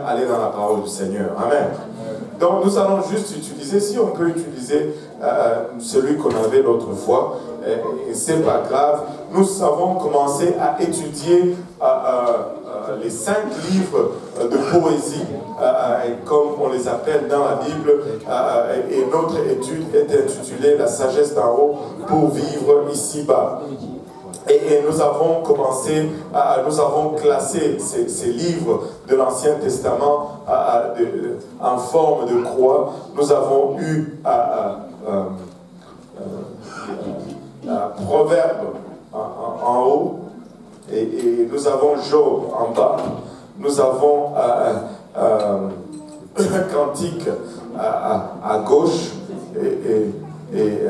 aller dans la parole du Seigneur. Amen. Donc nous allons juste utiliser, si on peut utiliser celui qu'on avait l'autre fois, et c'est pas grave, nous avons commencé à étudier les 5 livres de poésie, comme on les appelle dans la Bible, et notre étude est intitulée « La sagesse d'en haut pour vivre ici-bas ». Et nous avons commencé, nous avons classé ces livres de l'Ancien Testament en forme de croix. Nous avons eu Proverbe en haut, et nous avons Job en bas. Nous avons Cantique à gauche, et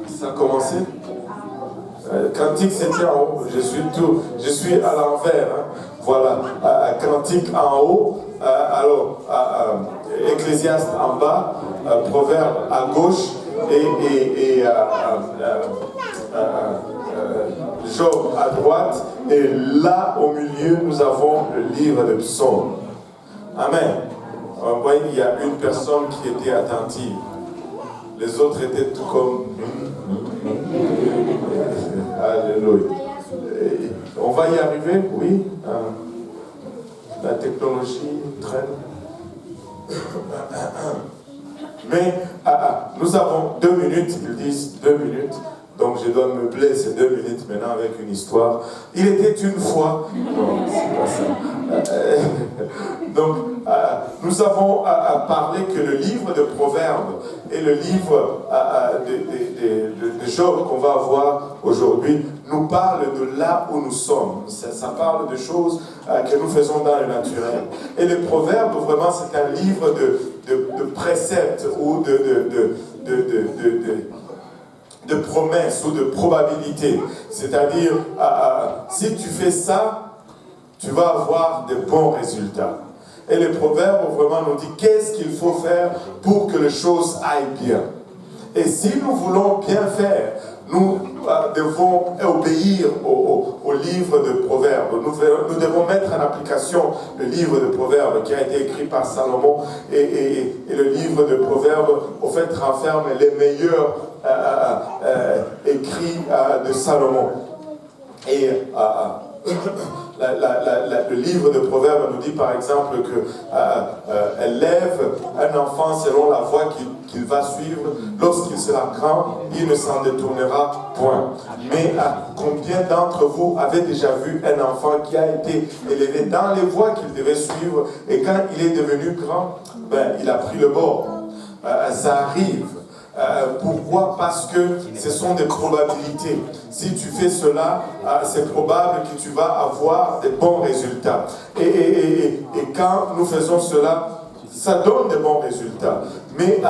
ça a commencé. Cantique c'était en haut, je suis à l'envers, hein. Voilà, Cantique en haut, alors Ecclésiaste en bas, Proverbe à gauche, et Job à droite, et là au milieu nous avons le livre de Psaumes. Amen. Vous voyez, il y a une personne qui était attentive, les autres étaient tout comme... Alléluia. On va y arriver, oui. La technologie traîne. Mais nous avons 2 minutes, ils disent 2 minutes. Donc je dois meubler ces 2 minutes maintenant avec une histoire. Il était une fois... Non, c'est pas ça. Donc, nous avons parlé que le livre de Proverbes et le livre de Job qu'on va voir aujourd'hui nous parle de là où nous sommes. Ça parle de choses que nous faisons dans le naturel. Et le Proverbe, vraiment, c'est un livre de préceptes ou de promesses ou de probabilités. C'est-à-dire, si tu fais ça, tu vas avoir de bons résultats. Et le proverbe vraiment nous dit qu'est-ce qu'il faut faire pour que les choses aillent bien. Et si nous voulons bien faire, nous devons obéir au livre de Proverbes. Nous devons mettre en application le livre de Proverbes qui a été écrit par Salomon. Et le livre de Proverbes, au fait, renferme les meilleurs écrits de Salomon. Et le livre de Proverbes nous dit par exemple qu'elle lève un enfant selon la voie qu'il va suivre. Lorsqu'il sera grand, il ne s'en détournera point. Mais combien d'entre vous avez déjà vu un enfant qui a été élevé dans les voies qu'il devait suivre, et quand il est devenu grand, il a pris le bord. Ça arrive. Pourquoi? Parce que ce sont des probabilités. Si tu fais cela, c'est probable que tu vas avoir des bons résultats. Et quand nous faisons cela, ça donne de bons résultats. Mais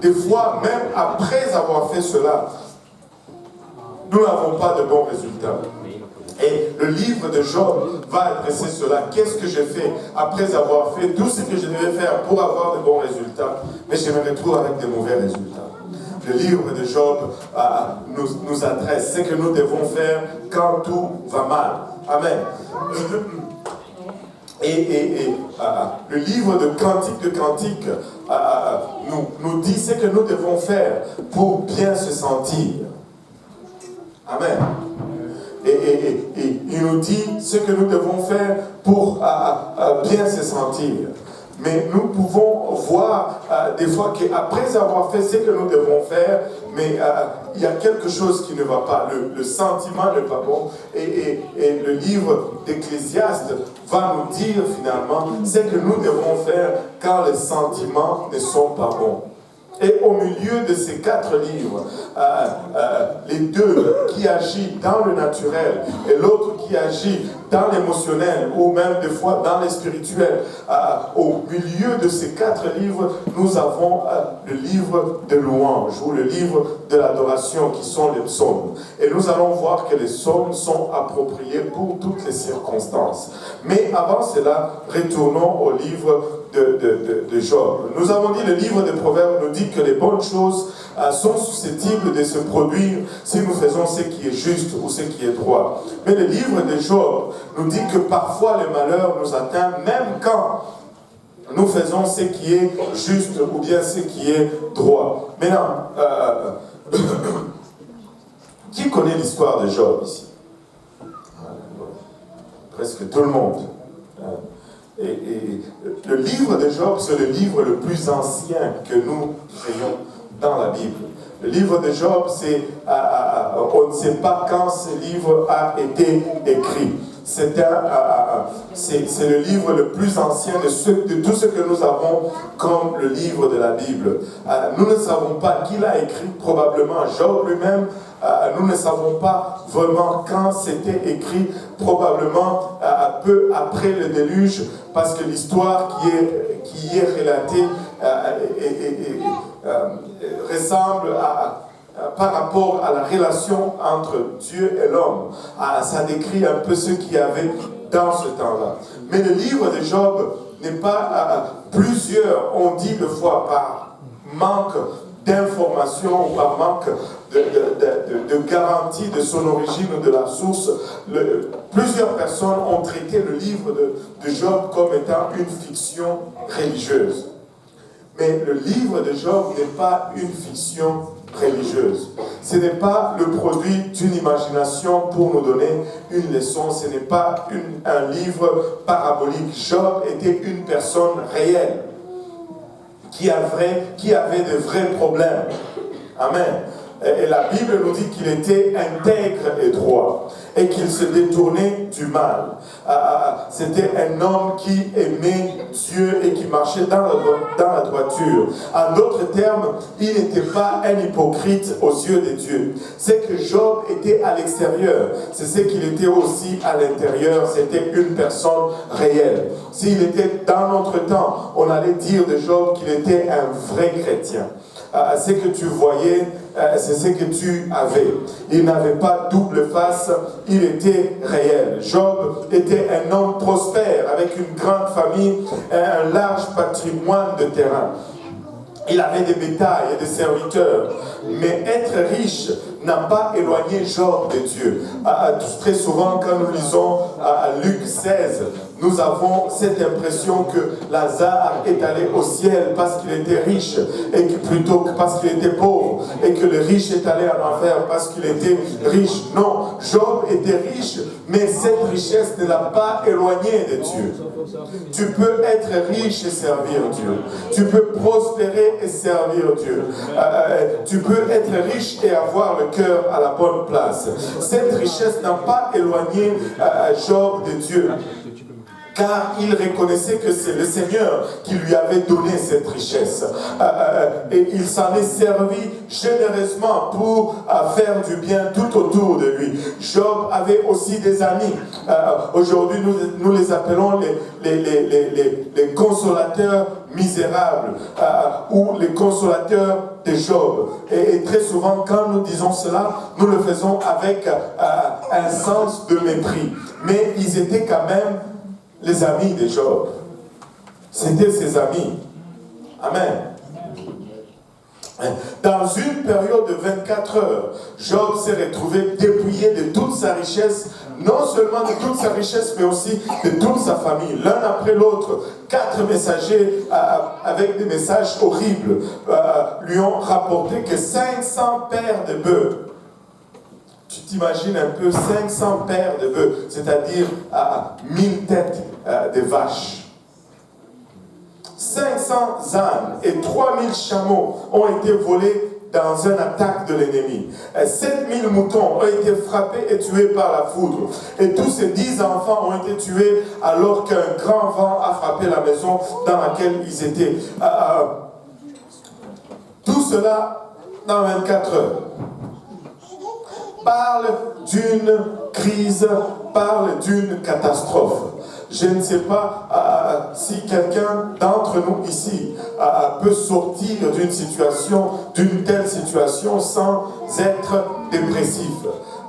des fois, même après avoir fait cela, nous n'avons pas de bons résultats. Et le livre de Job va adresser cela. Qu'est-ce que j'ai fait après avoir fait tout ce que je devais faire pour avoir de bons résultats, mais je me retrouve avec de mauvais résultats. Le livre de Job nous adresse ce que nous devons faire quand tout va mal. Amen. Et le livre de Cantique nous dit ce que nous devons faire pour bien se sentir. Amen. Et il nous dit ce que nous devons faire pour bien se sentir. Mais nous pouvons voir des fois qu'après avoir fait ce que nous devons faire, mais il y a quelque chose qui ne va pas. Le sentiment n'est pas bon. Et le livre d'Ecclésiaste va nous dire finalement ce que nous devons faire quand les sentiments ne sont pas bons. Et au milieu de ces 4 livres, les 2 qui agissent dans le naturel et l'autre qui agit dans l'émotionnel ou même des fois dans le spirituel, au milieu de ces 4 livres, nous avons le livre de louange ou le livre de l'adoration qui sont les psaumes. Et nous allons voir que les psaumes sont appropriés pour toutes les circonstances. Mais avant cela, retournons au livre de Job. Nous avons dit, le livre de Proverbes nous dit que les bonnes choses sont susceptibles de se produire si nous faisons ce qui est juste ou ce qui est droit. Mais le livre de Job nous dit que parfois le malheur nous atteint même quand nous faisons ce qui est juste ou bien ce qui est droit. Maintenant, qui connaît l'histoire de Job ici? Presque tout le monde. Et le livre de Job, c'est le livre le plus ancien que nous ayons dans la Bible. Le livre de Job, on ne sait pas quand ce livre a été écrit. C'est le livre le plus ancien de tout ce que nous avons comme le livre de la Bible. Nous ne savons pas qui l'a écrit, probablement Job lui-même. Nous ne savons pas vraiment quand c'était écrit, probablement peu après le déluge, parce que l'histoire qui y est relatée ressemble par rapport à la relation entre Dieu et l'homme. Ça décrit un peu ce qu'il y avait dans ce temps-là. Mais le livre de Job n'est pas... plusieurs ont dit de fois par manque d'informations ou par manque de garantie de son origine ou de la source. Plusieurs personnes ont traité le livre de Job comme étant une fiction religieuse. Mais le livre de Job n'est pas une fiction religieuse. Ce n'est pas le produit d'une imagination pour nous donner une leçon. Ce n'est pas un livre parabolique. Job était une personne réelle qui avait de vrais problèmes. Amen. Et la Bible nous dit qu'il était intègre et droit et qu'il se détournait du mal. C'était un homme qui aimait Dieu et qui marchait dans la droiture. En d'autres termes, il n'était pas un hypocrite aux yeux de Dieu. C'est que Job était à l'extérieur. C'est ce qu'il était aussi à l'intérieur. C'était une personne réelle. S'il était dans notre temps, on allait dire de Job qu'il était un vrai chrétien. Ce que tu voyais, c'est ce que tu avais. Il n'avait pas double face, il était réel. Job était un homme prospère, avec une grande famille, un large patrimoine de terrain. Il avait des bétails et des serviteurs. Mais être riche n'a pas éloigné Job de Dieu. Très souvent, quand nous lisons Luc 16, nous avons cette impression que Lazare est allé au ciel parce qu'il était riche, et que plutôt que parce qu'il était pauvre, et que le riche est allé en enfer parce qu'il était riche. Non, Job était riche, mais cette richesse ne l'a pas éloigné de Dieu. Tu peux être riche et servir Dieu. Tu peux prospérer et servir Dieu. Tu peux être riche et avoir le cœur à la bonne place. Cette richesse n'a pas éloigné Job de Dieu, car il reconnaissait que c'est le Seigneur qui lui avait donné cette richesse. Et il s'en est servi généreusement pour faire du bien tout autour de lui. Job avait aussi des amis. Aujourd'hui, nous les appelons les consolateurs misérables ou les consolateurs de Job. Et très souvent, quand nous disons cela, nous le faisons avec un sens de mépris. Mais ils étaient quand même les amis de Job. C'était ses amis. Amen. Dans une période de 24 heures, Job s'est retrouvé dépouillé de toute sa richesse, non seulement de toute sa richesse, mais aussi de toute sa famille. L'un après l'autre, 4 messagers avec des messages horribles lui ont rapporté que 500 paires de bœufs. Tu t'imagines un peu 500 paires de bœufs, c'est-à-dire 1000 têtes de vaches. 500 ânes et 3000 chameaux ont été volés dans une attaque de l'ennemi. 7000 moutons ont été frappés et tués par la foudre. Et tous ces 10 enfants ont été tués alors qu'un grand vent a frappé la maison dans laquelle ils étaient. Tout cela dans 24 heures. Parle d'une crise, parle d'une catastrophe. Je ne sais pas si quelqu'un d'entre nous ici peut sortir d'une telle situation sans être dépressif.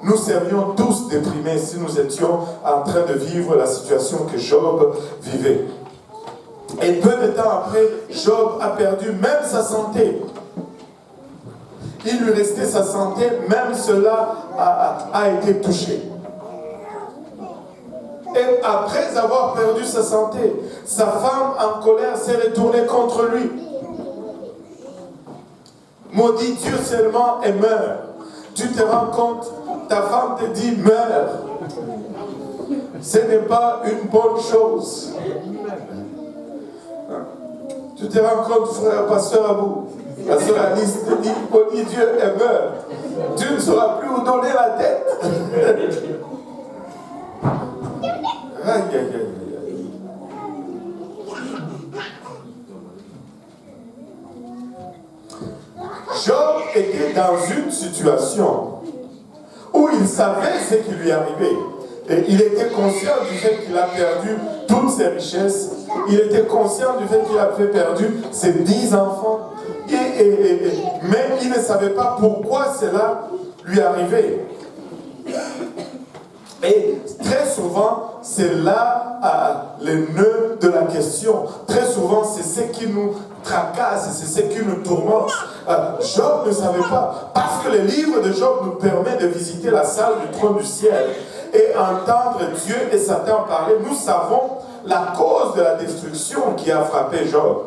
Nous serions tous déprimés si nous étions en train de vivre la situation que Job vivait. Et peu de temps après, Job a perdu même sa santé. il lui restait sa santé, même cela a été touché. Et après avoir perdu sa santé, sa femme en colère s'est retournée contre lui. Maudit Dieu seulement et meurs. Tu te rends compte, ta femme te dit meurs. Ce n'est pas une bonne chose. Tu te rends compte, frère, pasteur Abou, pasteur Alice te dit maudit Dieu et meurs. Tu ne sauras plus où donner la tête. Aïe, aïe, aïe, aïe. Job était dans une situation où il savait ce qui lui arrivait. Et il était conscient du fait qu'il a perdu toutes ses richesses. Il était conscient du fait qu'il a perdu ses 10 enfants. Mais il ne savait pas pourquoi cela lui arrivait. Et très souvent, c'est là le nœud de la question. Très souvent, c'est ce qui nous tracasse, c'est ce qui nous tourmente. Job ne savait pas. Parce que le livre de Job nous permet de visiter la salle du trône du ciel et entendre Dieu et Satan parler. Nous savons la cause de la destruction qui a frappé Job.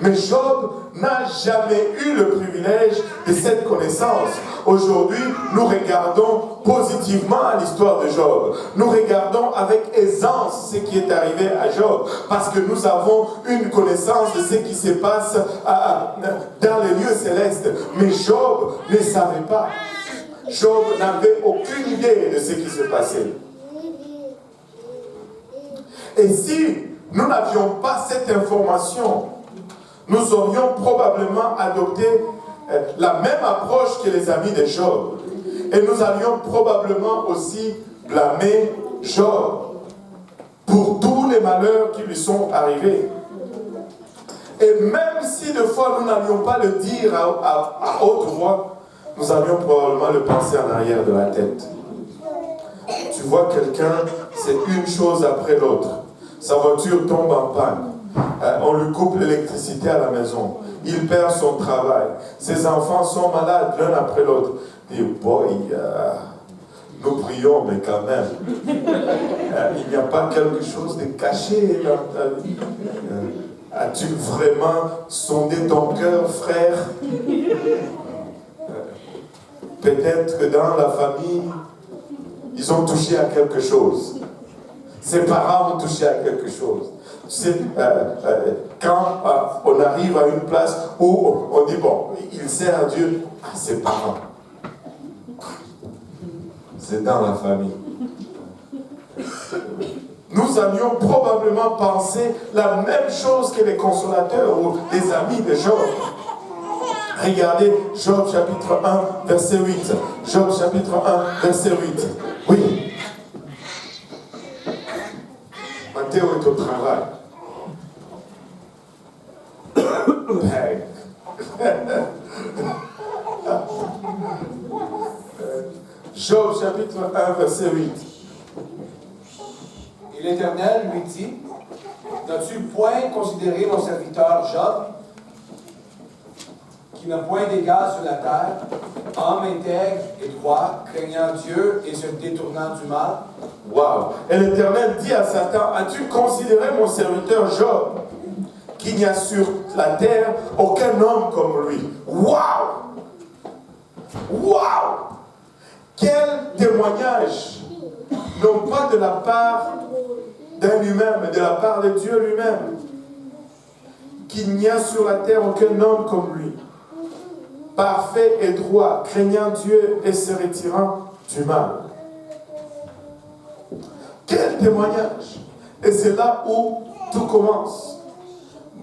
Mais Job n'a jamais eu le privilège de cette connaissance. Aujourd'hui, nous regardons positivement à l'histoire de Job. Nous regardons avec aisance ce qui est arrivé à Job. Parce que nous avons une connaissance de ce qui se passe dans les lieux célestes. Mais Job ne savait pas. Job n'avait aucune idée de ce qui se passait. Et si nous n'avions pas cette information, nous aurions probablement adopté la même approche que les amis de Job. Et nous allions probablement aussi blâmer Job pour tous les malheurs qui lui sont arrivés. Et même si de fois nous n'allions pas le dire à haute voix, nous allions probablement le penser en arrière de la tête. Tu vois quelqu'un, c'est une chose après l'autre. Sa voiture tombe en panne. On lui coupe l'électricité à la maison. Il perd son travail. Ses enfants sont malades l'un après l'autre. Et boy, nous prions, mais quand même, il n'y a pas quelque chose de caché dans ta vie. As-tu vraiment sondé ton cœur, frère? Peut-être que dans la famille, ils ont touché à quelque chose. Ses parents ont touché à quelque chose. Tu sais, quand on arrive à une place où on dit, bon, il sert à Dieu, à ses parents. C'est dans la famille. Nous allions probablement penser la même chose que les consolateurs ou les amis de Job. Regardez Job chapitre 1, verset 8. Job chapitre 1, verset 8. Oui. Mathéo est au travail. Job chapitre 1, verset 8. Et l'Éternel lui dit, n'as-tu point considéré mon serviteur Job, qui n'a point d'égal sur la terre, homme intègre et droit, craignant Dieu et se détournant du mal? Wow. Et l'Éternel dit à Satan, as-tu considéré mon serviteur Job, qu'il n'y a sur la terre aucun homme comme lui? Wow! Wow! Quel témoignage! Non pas de la part d'un humain, mais de la part de Dieu lui-même. Qu'il n'y a sur la terre aucun homme comme lui. Parfait et droit, craignant Dieu et se retirant du mal. Quel témoignage! Et c'est là où tout commence.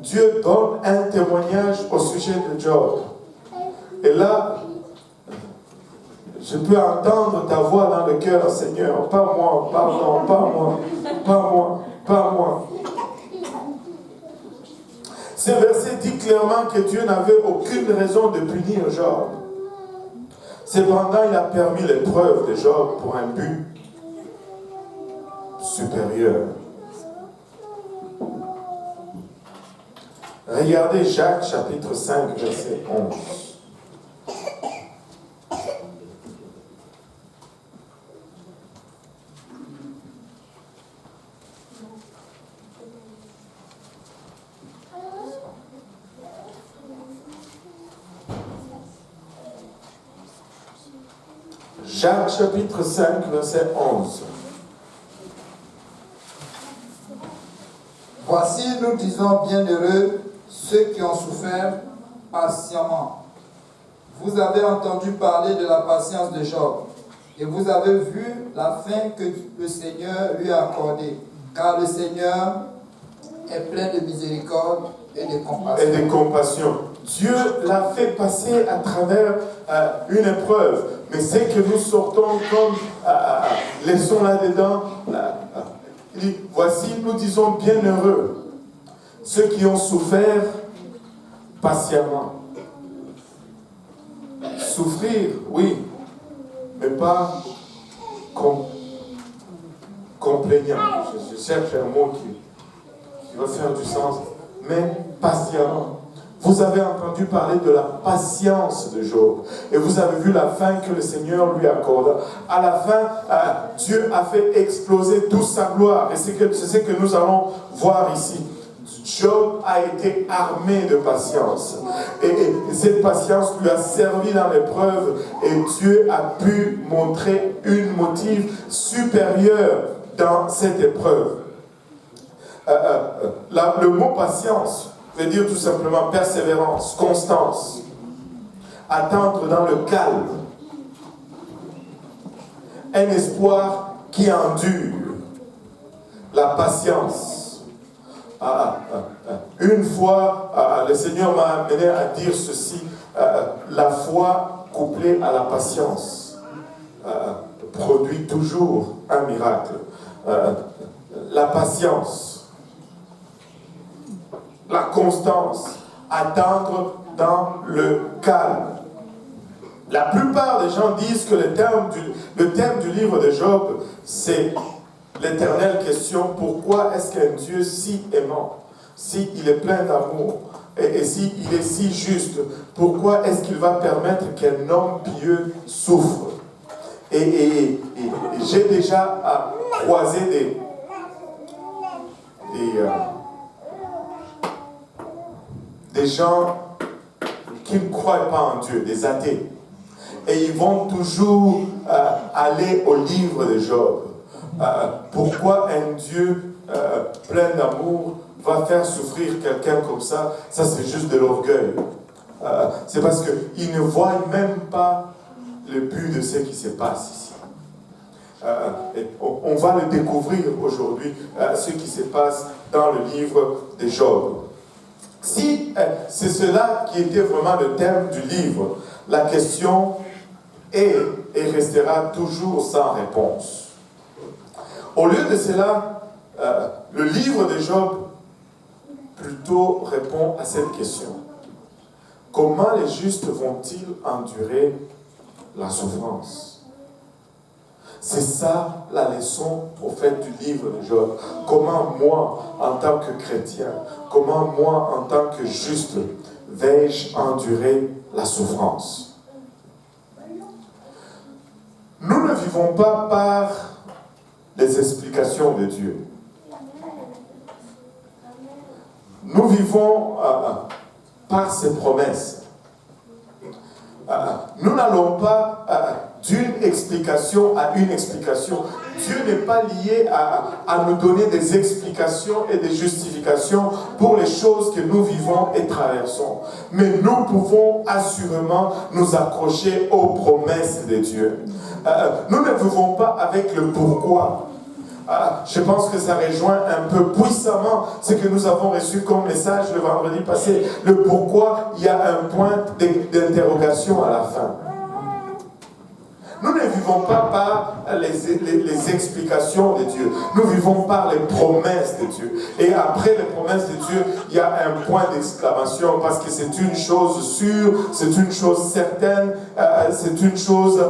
Dieu donne un témoignage au sujet de Job. Et là, je peux entendre ta voix dans le cœur, Seigneur. Pas moi, pardon, pas moi, pas moi, pas moi. Ce verset dit clairement que Dieu n'avait aucune raison de punir Job. Cependant, il a permis l'épreuve de Job pour un but supérieur. Regardez Jacques chapitre 5, verset 11. Jacques chapitre 5, verset 11. Voici, nous disons bienheureux ceux qui ont souffert patiemment. Vous avez entendu parler de la patience de Job, et vous avez vu la fin que le Seigneur lui a accordée, car le Seigneur est plein de miséricorde et de compassion. Et de compassion. Dieu l'a fait passer à travers une épreuve, mais c'est que nous sortons comme laissons là-dedans. Il dit, voici, nous disons bienheureux ceux qui ont souffert patiemment. Souffrir, oui, mais pas complaignant. Je cherche un mot qui va faire du sens, mais patiemment. Vous avez entendu parler de la patience de Job. Et vous avez vu la fin que le Seigneur lui accorda. À la fin, Dieu a fait exploser toute sa gloire. Et c'est ce que nous allons voir ici. Job a été armé de patience. Et cette patience lui a servi dans l'épreuve. Et Dieu a pu montrer une motive supérieure dans cette épreuve. Le mot patience veut dire tout simplement persévérance, constance, attendre dans le calme, un espoir qui endure, la patience. Une fois, le Seigneur m'a amené à dire ceci, la foi couplée à la patience produit toujours un miracle. La patience, la constance, attendre dans le calme. La plupart des gens disent que le thème du livre de Job, c'est l'éternelle question, pourquoi est-ce qu'un Dieu si aimant, s'il est plein d'amour, et s'il est si juste, pourquoi est-ce qu'il va permettre qu'un homme pieux souffre? Et j'ai déjà croisé des gens qui ne croient pas en Dieu, des athées. Et ils vont toujours aller au livre de Job. Pourquoi un Dieu plein d'amour va faire souffrir quelqu'un comme ça? Ça, c'est juste de l'orgueil. C'est parce qu'ils ne voient même pas le but de ce qui se passe ici. On va le découvrir aujourd'hui, ce qui se passe dans le livre de Job. Si c'est cela qui était vraiment le thème du livre, la question est et restera toujours sans réponse. Au lieu de cela, le livre de Job plutôt répond à cette question. Comment les justes vont-ils endurer la souffrance? C'est ça la leçon au fait du livre de Job. Comment moi, en tant que chrétien, comment moi, en tant que juste, vais-je endurer la souffrance? Nous ne vivons pas par les explications de Dieu. Nous vivons par ses promesses. Nous n'allons pas d'une explication à une explication. Dieu n'est pas lié à nous donner des explications et des justifications pour les choses que nous vivons et traversons. Mais nous pouvons assurément nous accrocher aux promesses de Dieu. Nous ne vivons pas avec le pourquoi. Je pense que ça rejoint un peu puissamment ce que nous avons reçu comme message le vendredi passé. Le pourquoi, il y a un point d'interrogation à la fin. Nous ne vivons pas par les explications de Dieu. Nous vivons par les promesses de Dieu. Et après les promesses de Dieu, il y a un point d'exclamation parce que c'est une chose sûre, c'est une chose certaine, c'est une chose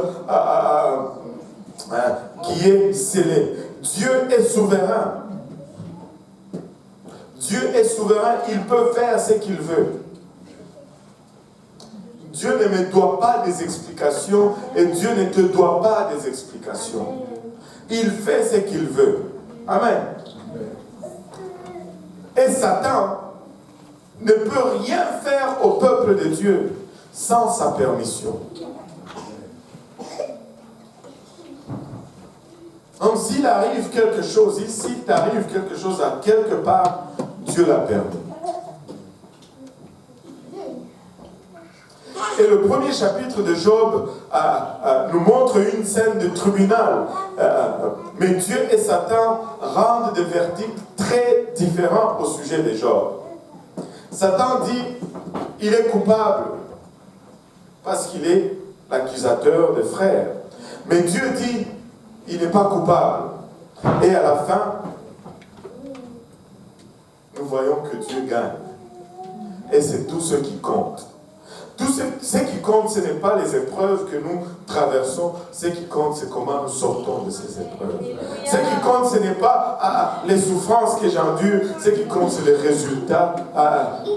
qui est scellée. Dieu est souverain. Dieu est souverain, il peut faire ce qu'il veut. Dieu ne me doit pas des explications et Dieu ne te doit pas des explications. Il fait ce qu'il veut. Amen. Et Satan ne peut rien faire au peuple de Dieu sans sa permission. Donc s'il arrive quelque chose, s'il t'arrive quelque chose à quelque part, Dieu l'a permis. Et le premier chapitre de Job nous montre une scène de tribunal. Mais Dieu et Satan rendent des verdicts très différents au sujet de Job. Satan dit, il est coupable parce qu'il est l'accusateur des frères. Mais Dieu dit, il n'est pas coupable. Et à la fin, nous voyons que Dieu gagne. Et c'est tout ce qui compte. Tout ce qui compte, ce n'est pas les épreuves que nous traversons. Ce qui compte, c'est comment nous sortons de ces épreuves. Ce qui compte, ce n'est pas les souffrances que j'endure. Ce qui compte, c'est le résultat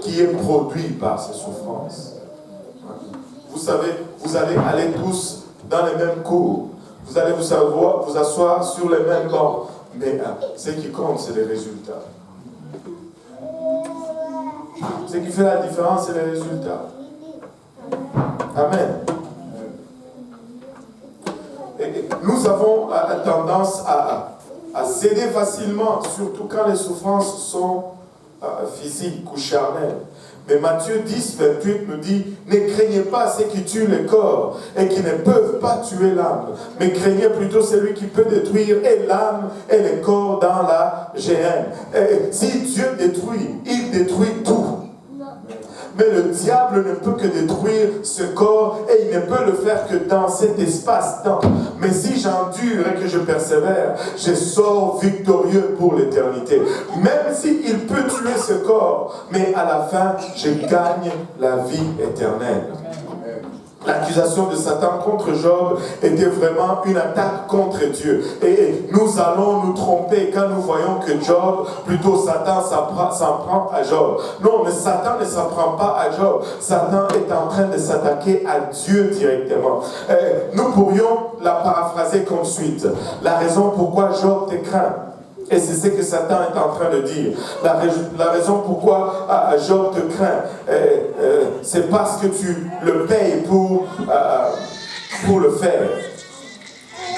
qui est produit par ces souffrances. Vous savez, vous allez aller tous dans les mêmes cours. Vous allez vous asseoir sur les mêmes bancs. Mais ce qui compte, c'est les résultats. Ce qui fait la différence, c'est les résultats. Amen. Et nous avons tendance à céder facilement, surtout quand les souffrances sont physiques ou charnelles. Mais Matthieu 10, 28 nous dit, ne craignez pas ceux qui tuent le corps et qui ne peuvent pas tuer l'âme, mais craignez plutôt celui qui peut détruire et l'âme et le corps dans la géhenne. Et si Dieu détruit, il détruit tout. Mais le diable ne peut que détruire ce corps et il ne peut le faire que dans cet espace-temps. Mais si j'endure et que je persévère, je sors victorieux pour l'éternité. Même s'il peut tuer ce corps, mais à la fin, je gagne la vie éternelle. L'accusation de Satan contre Job était vraiment une attaque contre Dieu. Et nous allons nous tromper quand nous voyons que Job, plutôt Satan s'en prend à Job. Non, mais Satan ne s'en prend pas à Job. Satan est en train de s'attaquer à Dieu directement. Nous pourrions la paraphraser comme suite. La raison pourquoi Job te craint. Et c'est ce que Satan est en train de dire. La raison pourquoi Job te craint, c'est parce que tu le payes pour le faire.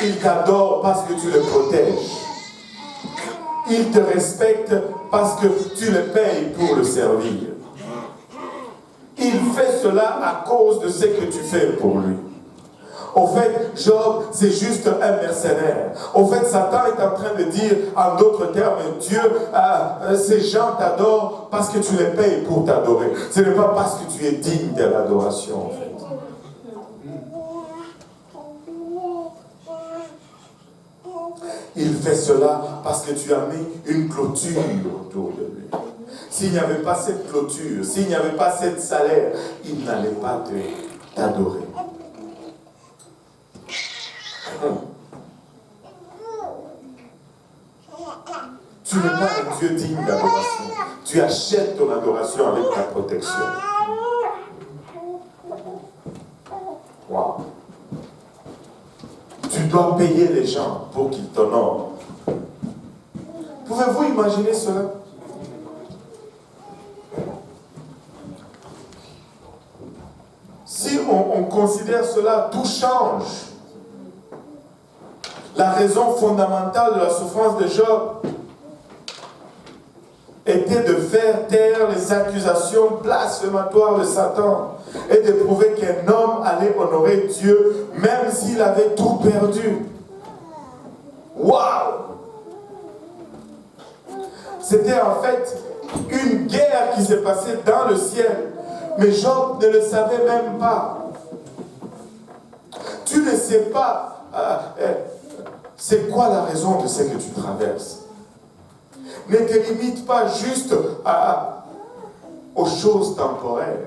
Il t'adore parce que tu le protèges. Il te respecte parce que tu le payes pour le servir. Il fait cela à cause de ce que tu fais pour lui. Au fait, Job, c'est juste un mercenaire. Au fait, Satan est en train de dire, en d'autres termes, Dieu, ces gens t'adorent parce que tu les payes pour t'adorer. Ce n'est pas parce que tu es digne de l'adoration, en fait. Il fait cela parce que tu as mis une clôture autour de lui. S'il n'y avait pas cette clôture, s'il n'y avait pas cette salaire, il n'allait pas t'adorer. Tu n'es pas un Dieu digne d'adoration. Tu achètes ton adoration avec ta protection. Wow. Tu dois payer les gens pour qu'ils t'honorent. Pouvez-vous imaginer cela? Si on considère cela, tout change. La raison fondamentale de la souffrance de Job était de faire taire les accusations blasphématoires de Satan et de prouver qu'un homme allait honorer Dieu même s'il avait tout perdu. Waouh! C'était en fait une guerre qui s'est passée dans le ciel, mais Job ne le savait même pas. Tu ne sais pas c'est quoi la raison de ce que tu traverses. Ne te limite pas juste aux choses temporaires.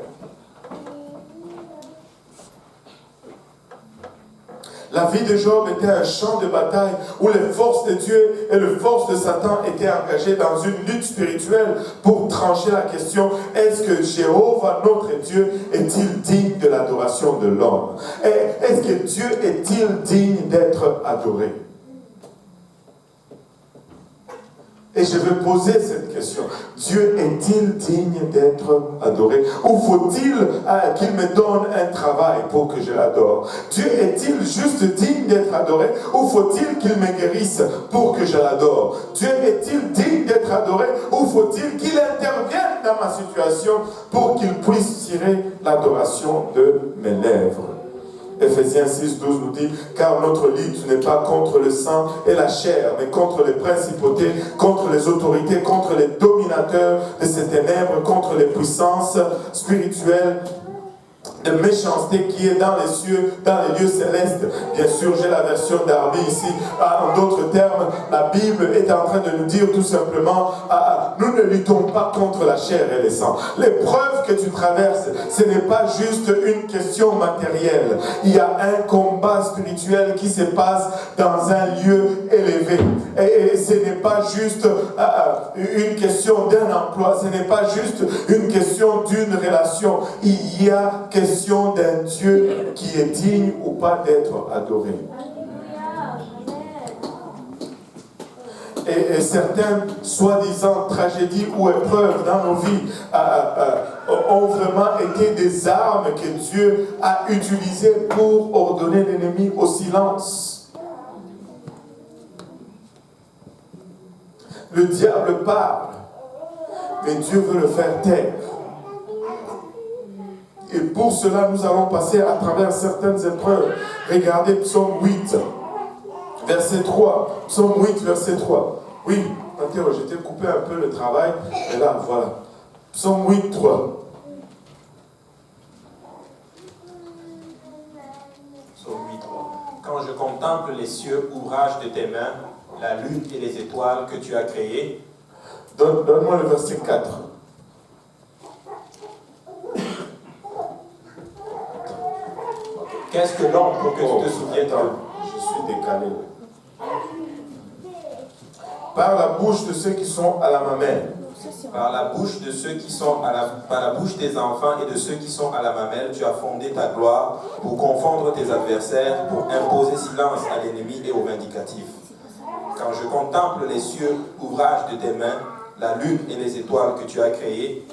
La vie de Job était un champ de bataille où les forces de Dieu et les forces de Satan étaient engagées dans une lutte spirituelle pour trancher la question: est-ce que Jéhovah, notre Dieu, est-il digne de l'adoration de l'homme? Est-ce que Dieu est-il digne d'être adoré? Et je vais poser cette question. Dieu est-il digne d'être adoré? Ou faut-il qu'il me donne un travail pour que je l'adore? Dieu est-il juste digne d'être adoré? Ou faut-il qu'il me guérisse pour que je l'adore? Dieu est-il digne d'être adoré? Ou faut-il qu'il intervienne dans ma situation pour qu'il puisse tirer l'adoration de mes lèvres? Ephésiens 6, 12 nous dit, car notre lutte n'est pas contre le sang et la chair, mais contre les principautés, contre les autorités, contre les dominateurs de ces ténèbres, contre les puissances spirituelles de méchanceté qui est dans les cieux, dans les lieux célestes. Bien sûr, j'ai la version d'Arby ici. En d'autres termes, la Bible est en train de nous dire tout simplement, nous ne luttons pas contre la chair et le sang. L'épreuve que tu traverses, ce n'est pas juste une question matérielle. Il y a un combat spirituel qui se passe dans un lieu élevé. Et ce n'est pas juste une question d'un emploi, ce n'est pas juste une question d'une relation. Il y a question d'un Dieu qui est digne ou pas d'être adoré. Et certaines soi-disant tragédies ou épreuves dans nos vies ont vraiment été des armes que Dieu a utilisées pour ordonner l'ennemi au silence. Le diable parle, mais Dieu veut le faire taire. Et pour cela, nous allons passer à travers certaines épreuves. Regardez Psaume 8, verset 3. Psaume 8, verset 3. Oui, Mathieu, je t'ai coupé un peu le travail. Et là, voilà. Psaume 8, 3. Psaume 8, 3. Quand je contemple les cieux, ouvrage de tes mains, la lune et les étoiles que tu as créées. Donne-moi le verset 4. Qu'est-ce que l'homme pour que tu te souviennes de? Je suis décalé. Par la bouche de ceux qui sont à la mamelle. Par la bouche de ceux qui sont par la bouche des enfants et de ceux qui sont à la mamelle, tu as fondé ta gloire pour confondre tes adversaires, pour imposer silence à l'ennemi et au vindicatif. Quand je contemple les cieux, ouvrage de tes mains, la lune et les étoiles que tu as créées,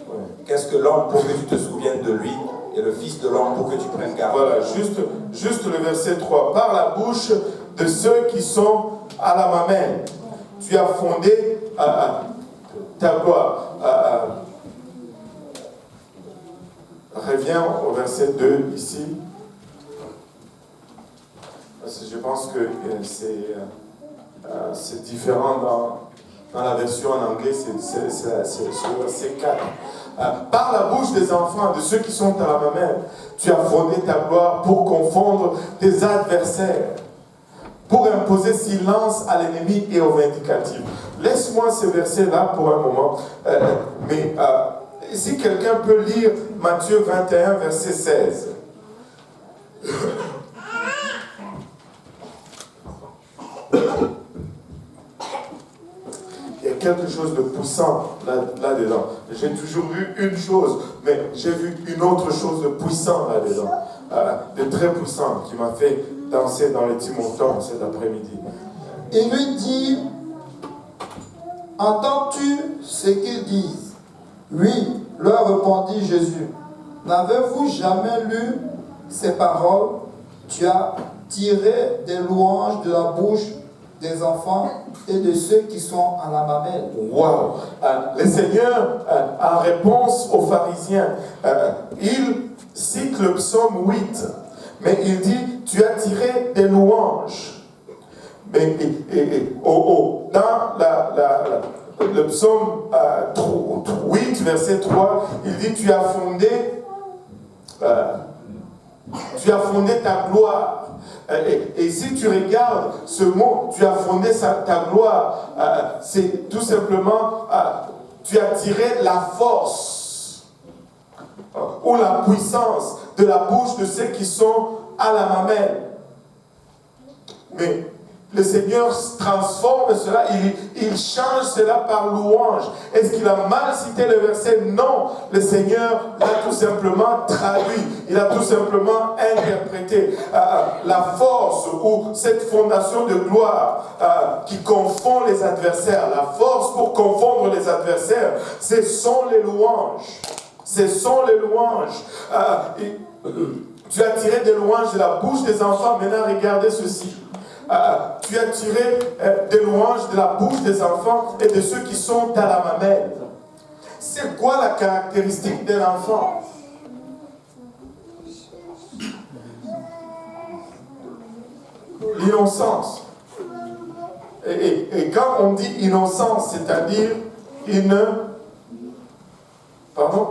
qu'est-ce que l'homme pour que tu te souviennes de lui? Et le Fils de l'homme pour que tu prennes garde. Voilà, juste le verset 3. Par la bouche de ceux qui sont à la mamelle, tu as fondé ta gloire. Reviens au verset 2 ici. Parce que je pense que c'est différent dans la version en anglais, c'est le verset 4. Par la bouche des enfants, de ceux qui sont à la mamelle, tu as fondé ta gloire pour confondre tes adversaires, pour imposer silence à l'ennemi et au vindicatif. Laisse-moi ce verset-là pour un moment. Mais si quelqu'un peut lire Matthieu 21, verset 16. Il y a quelque chose de puissant là-dedans. J'ai toujours vu une chose, mais j'ai vu une autre chose de puissant là-dedans. De très puissant, qui m'a fait danser dans les petits montants cet après-midi. Il lui dit, entends-tu ce qu'ils disent? Oui, leur répondit Jésus. N'avez-vous jamais lu ces paroles? Tu as tiré des louanges de la bouche des enfants et de ceux qui sont à la mamelle. Wow! Le Seigneur, en réponse aux pharisiens, il cite le psaume 8, mais il dit, tu as tiré des louanges. Mais dans le psaume 8, verset 3, il dit, tu as fondé ta gloire. Et si tu regardes ce mot, tu as fondé ta gloire, c'est tout simplement, tu as tiré la force ou la puissance de la bouche de ceux qui sont à la mamelle. Mais le Seigneur transforme cela, il change cela par louange. Est-ce qu'il a mal cité le verset? Non, le Seigneur l'a tout simplement traduit, il a tout simplement interprété. La force ou cette fondation de gloire qui confond les adversaires, la force pour confondre les adversaires, ce sont les louanges. Ce sont les louanges. Tu as tiré des louanges de la bouche des enfants. Maintenant, regardez ceci. Tu as tiré des louanges de la bouche des enfants et de ceux qui sont à la mamelle. C'est quoi la caractéristique de l'enfant? L'innocence. Et quand on dit innocence, c'est-à-dire Pardon?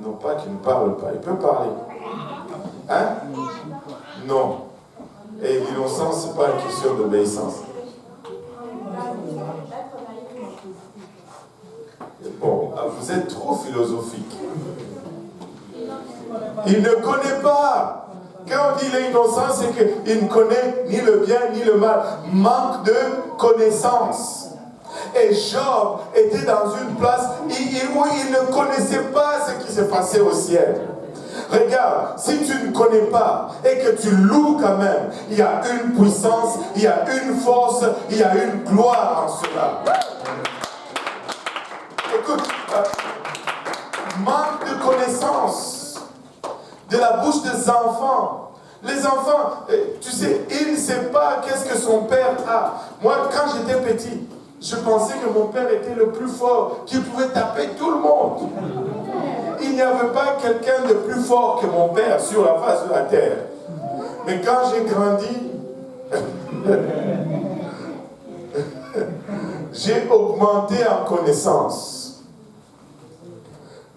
Non, pas qu'il ne parle pas. Il peut parler. Hein? Non. Et l'innocence, ce n'est pas une question d'obéissance. Bon, vous êtes trop philosophique. Il ne connaît pas. Quand on dit l'innocence, c'est qu'il ne connaît ni le bien ni le mal. Manque de connaissance. Et Job était dans une place où il ne connaissait pas ce qui se passait au ciel. Regarde, si tu ne connais pas et que tu loues quand même, il y a une puissance, il y a une force, il y a une gloire en cela. Écoute, manque de connaissance de la bouche des enfants. Les enfants, tu sais, ils ne savent pas qu'est-ce que son père a. Moi, quand j'étais petit, je pensais que mon père était le plus fort, qu'il pouvait taper tout le monde. Il n'y avait pas quelqu'un de plus fort que mon père sur la face de la terre. Mais quand j'ai grandi, j'ai augmenté en connaissance.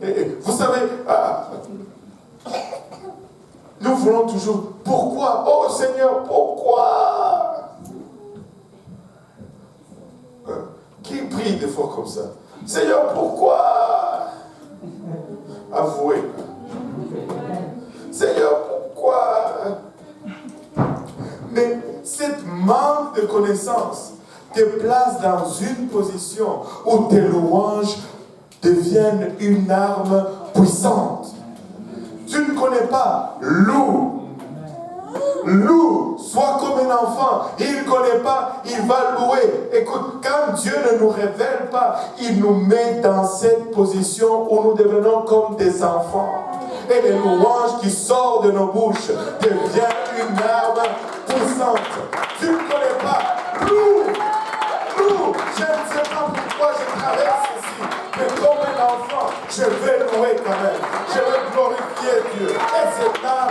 Et vous savez, nous voulons toujours, pourquoi? Oh Seigneur, pourquoi? Qui prie des fois comme ça? Seigneur, pourquoi? Avouez. Seigneur, pourquoi? Mais cette manque de connaissance te place dans une position où tes louanges deviennent une arme puissante. Tu ne connais pas, loue. Loue, sois comme un enfant. Il ne connaît pas, il va louer. Écoute, quand Dieu ne nous révèle pas, il nous met dans cette position où nous devenons comme des enfants. Et les louanges qui sortent de nos bouches deviennent une arme puissante. Tu ne connais pas, loue, loue. Je ne sais pas pourquoi je traverse ici, mais comme un enfant, je vais louer quand même. Je vais glorifier Dieu. Et c'est là.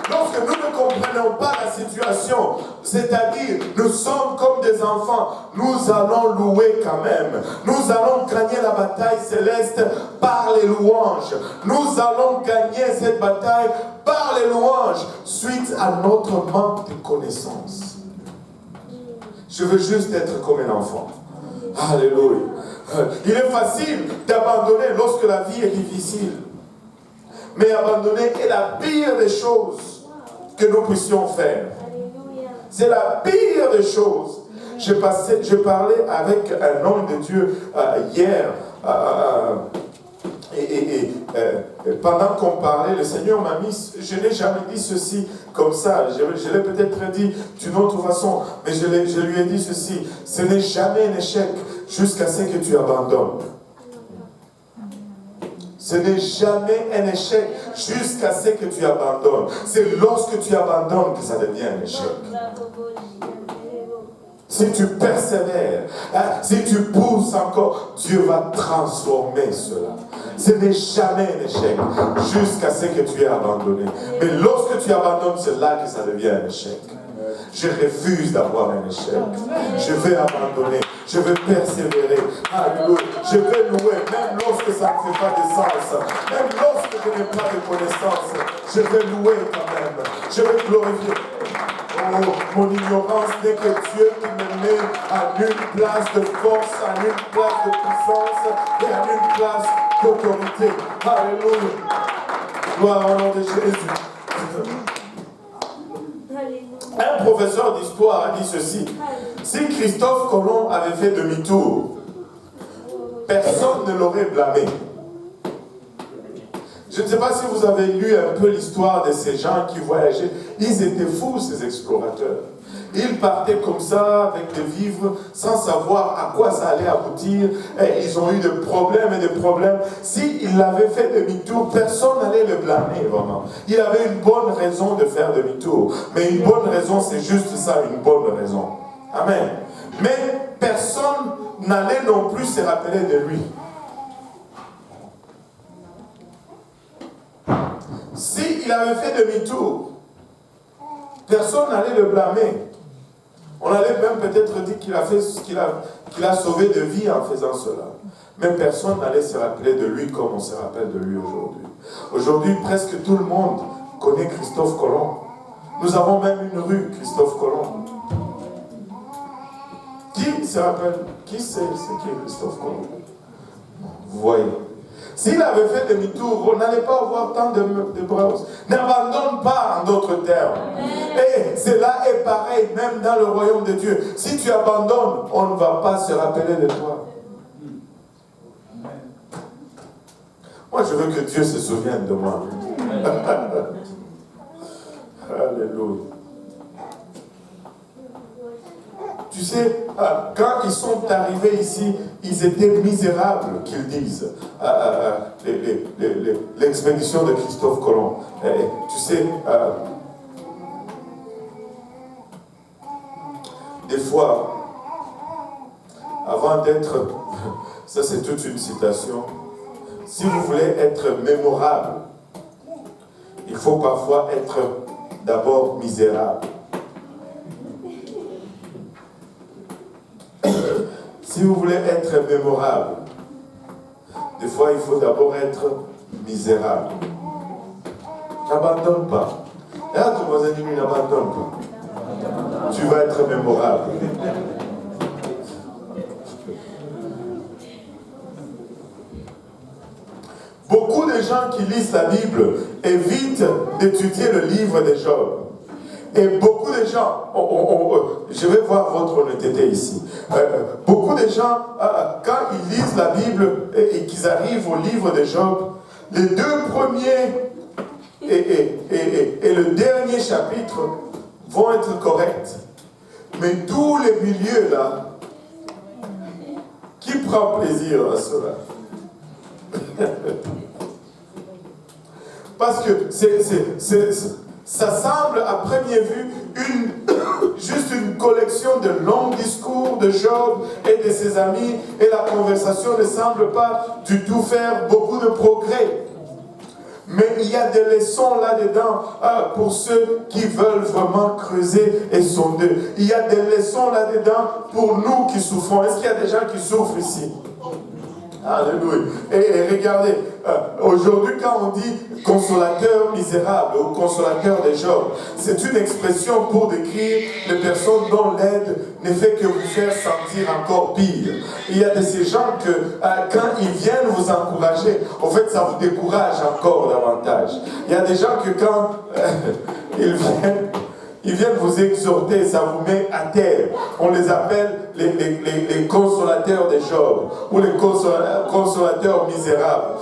Lorsque nous ne comprenons pas la situation, c'est-à-dire nous sommes comme des enfants, nous allons louer quand même. Nous allons gagner la bataille céleste par les louanges. Nous allons gagner cette bataille par les louanges suite à notre manque de connaissance. Je veux juste être comme un enfant. Alléluia. Il est facile d'abandonner lorsque la vie est difficile. Mais abandonner est la pire des choses que nous puissions faire. C'est la pire des choses. Je parlais avec un homme de Dieu hier. Pendant qu'on parlait, le Seigneur m'a mis, je n'ai jamais dit ceci comme ça, je l'ai peut-être dit d'une autre façon, mais je lui ai dit ceci: ce n'est jamais un échec jusqu'à ce que tu abandonnes. Ce n'est jamais un échec jusqu'à ce que tu abandonnes. C'est lorsque tu abandonnes que ça devient un échec. Si tu persévères, si tu pousses encore, Dieu va transformer cela. Ce n'est jamais un échec jusqu'à ce que tu aies abandonné. Mais lorsque tu abandonnes, c'est là que ça devient un échec. Je refuse d'avoir un échec. Je vais abandonner. Je vais persévérer. Alléluia. Je vais louer, même lorsque ça ne fait pas de sens. Même lorsque je n'ai pas de connaissance. Je vais louer quand même. Je vais glorifier. Oh, mon ignorance n'est que Dieu qui me met à une place de force, à une place de puissance et à une place d'autorité. Alléluia. Gloire au nom de Jésus. Un professeur d'histoire a dit ceci. Si Christophe Colomb avait fait demi-tour, personne ne l'aurait blâmé. Je ne sais pas si vous avez lu un peu l'histoire de ces gens qui voyageaient. Ils étaient fous, ces explorateurs. Ils partaient comme ça, avec des vivres, sans savoir à quoi ça allait aboutir. Et ils ont eu des problèmes et des problèmes. S'il avait fait demi-tour, personne n'allait le blâmer, vraiment. Il avait une bonne raison de faire demi-tour. Mais une bonne raison, c'est juste ça, une bonne raison. Amen. Mais personne n'allait non plus se rappeler de lui. S'il avait fait demi-tour, personne n'allait le blâmer. On allait même peut-être dire qu'il a fait ce qu'il a sauvé de vie en faisant cela. Mais personne n'allait se rappeler de lui comme on se rappelle de lui aujourd'hui. Aujourd'hui, presque tout le monde connaît Christophe Colomb. Nous avons même une rue, Christophe Colomb. Qui se rappelle? Qui sait ce qu'est Christophe Colomb? Vous voyez. S'il avait fait demi-tour, on n'allait pas avoir tant de browse. N'abandonne pas, en d'autres termes. Et cela est pareil, même dans le royaume de Dieu. Si tu abandonnes, on ne va pas se rappeler de toi. Moi, je veux que Dieu se souvienne de moi. Alléluia. Tu sais, quand ils sont arrivés ici, ils étaient misérables, qu'ils disent, l'expédition de Christophe Colomb. Tu sais, des fois, avant d'être, ça c'est toute une citation, si vous voulez être mémorable, il faut parfois être d'abord misérable. Si vous voulez être mémorable, des fois il faut d'abord être misérable. N'abandonne pas. Et là, ton voisin dit, n'abandonne pas. Tu vas être mémorable. Beaucoup de gens qui lisent la Bible évitent d'étudier le livre de Job. Et beaucoup de gens, je vais voir votre honnêteté ici. Beaucoup de gens, quand ils lisent la Bible et qu'ils arrivent au livre de Job, les deux premiers et le dernier chapitre vont être corrects. Mais tous les milieux là, qui prend plaisir à cela? Parce que ça semble à première vue juste une collection de longs discours de Job et de ses amis, et la conversation ne semble pas du tout faire beaucoup de progrès. Mais il y a des leçons là-dedans pour ceux qui veulent vraiment creuser et sonder. Il y a des leçons là-dedans pour nous qui souffrons. Est-ce qu'il y a des gens qui souffrent ici? Alléluia. Et regardez, aujourd'hui quand on dit consolateur misérable ou consolateur de Job, c'est une expression pour décrire les personnes dont l'aide ne fait que vous faire sentir encore pire. Il y a de ces gens que quand ils viennent vous encourager, en fait ça vous décourage encore davantage. Il y a des gens que quand ils viennent vous exhorter, ça vous met à terre. On les appelle les consolateurs de Job ou les consolateurs misérables.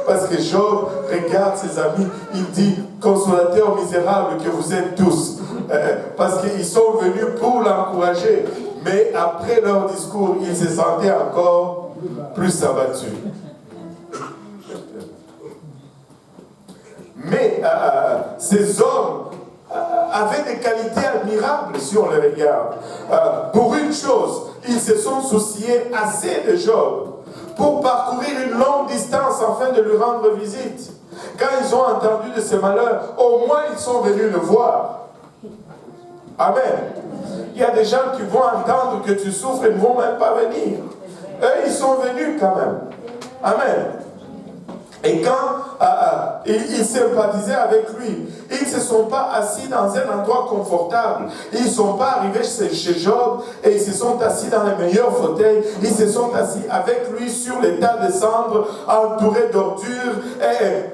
Parce que Job regarde ses amis, il dit consolateurs misérables que vous êtes tous. Parce qu'ils sont venus pour l'encourager. Mais après leur discours, ils se sentaient encore plus abattus. Mais ces hommes avaient des qualités admirables si on les regarde. Pour une chose, ils se sont souciés assez de Job pour parcourir une longue distance afin de lui rendre visite. Quand ils ont entendu de ses malheurs, au moins ils sont venus le voir. Amen. Il y a des gens qui vont entendre que tu souffres et ne vont même pas venir. Eux, ils sont venus quand même. Amen. Et quand ils sympathisaient avec lui. Ils ne se sont pas assis dans un endroit confortable. Ils ne sont pas arrivés chez Job et ils se sont assis dans les meilleurs fauteuils. Ils se sont assis avec lui sur les tas de cendres, entourés d'ordures,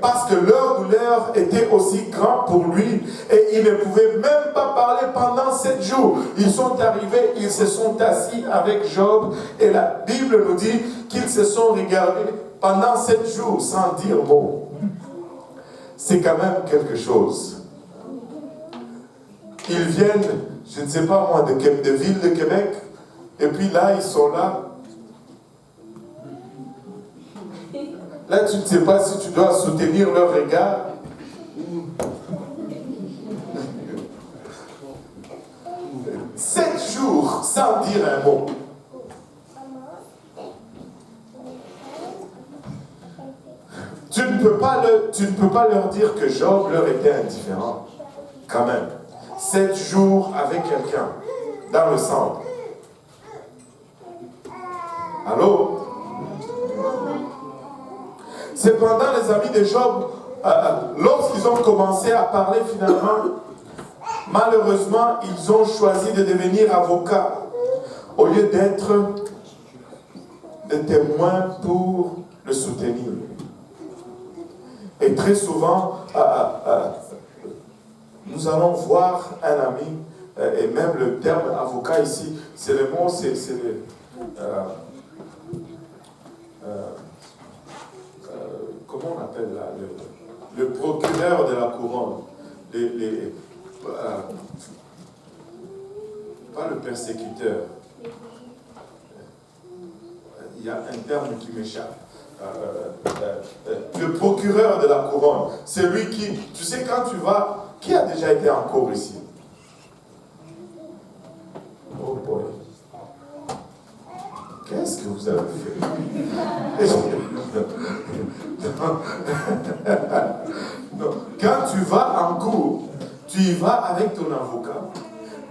parce que leur douleur était aussi grande pour lui. Et il ne pouvait même pas parler pendant 7 jours. Ils sont arrivés, ils se sont assis avec Job et la Bible nous dit qu'ils se sont regardés pendant 7 jours sans dire mot. C'est quand même quelque chose. Ils viennent, je ne sais pas moi, de ville de Québec, et puis là, ils sont là. Là, tu ne sais pas si tu dois soutenir leur regard. 7 jours sans dire un mot. Tu ne peux pas leur dire que Job leur était indifférent. Quand même. 7 jours avec quelqu'un dans le centre. Allô? Cependant, les amis de Job, lorsqu'ils ont commencé à parler finalement, malheureusement, ils ont choisi de devenir avocats au lieu d'être des témoins pour le soutenir. Et très souvent, nous allons voir un ami, et même le terme avocat ici, c'est le mot, comment on appelle là, le procureur de la couronne, pas le persécuteur. Il y a un terme qui m'échappe. Le procureur de la couronne, c'est lui qui, tu sais, quand tu vas, qui a déjà été en cour ici? Oh boy. Qu'est-ce que vous avez fait? Non. Quand tu vas en cour, tu y vas avec ton avocat,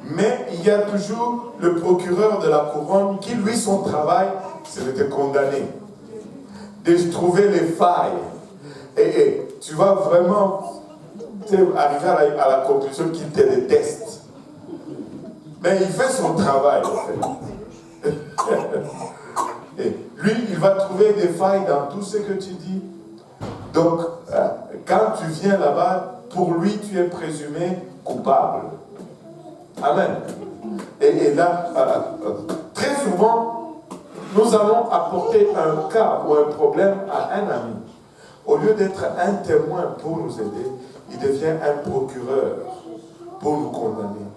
mais il y a toujours le procureur de la couronne qui, lui, son travail, c'est de te condamner, de trouver les failles. Et tu vas vraiment arriver à la conclusion qu'il te déteste. Mais il fait son travail, en fait. Et lui, il va trouver des failles dans tout ce que tu dis. Donc, quand tu viens là-bas, pour lui, tu es présumé coupable. Amen. Et là, très souvent, nous allons apporter un cas ou un problème à un ami. Au lieu d'être un témoin pour nous aider, il devient un procureur pour nous condamner.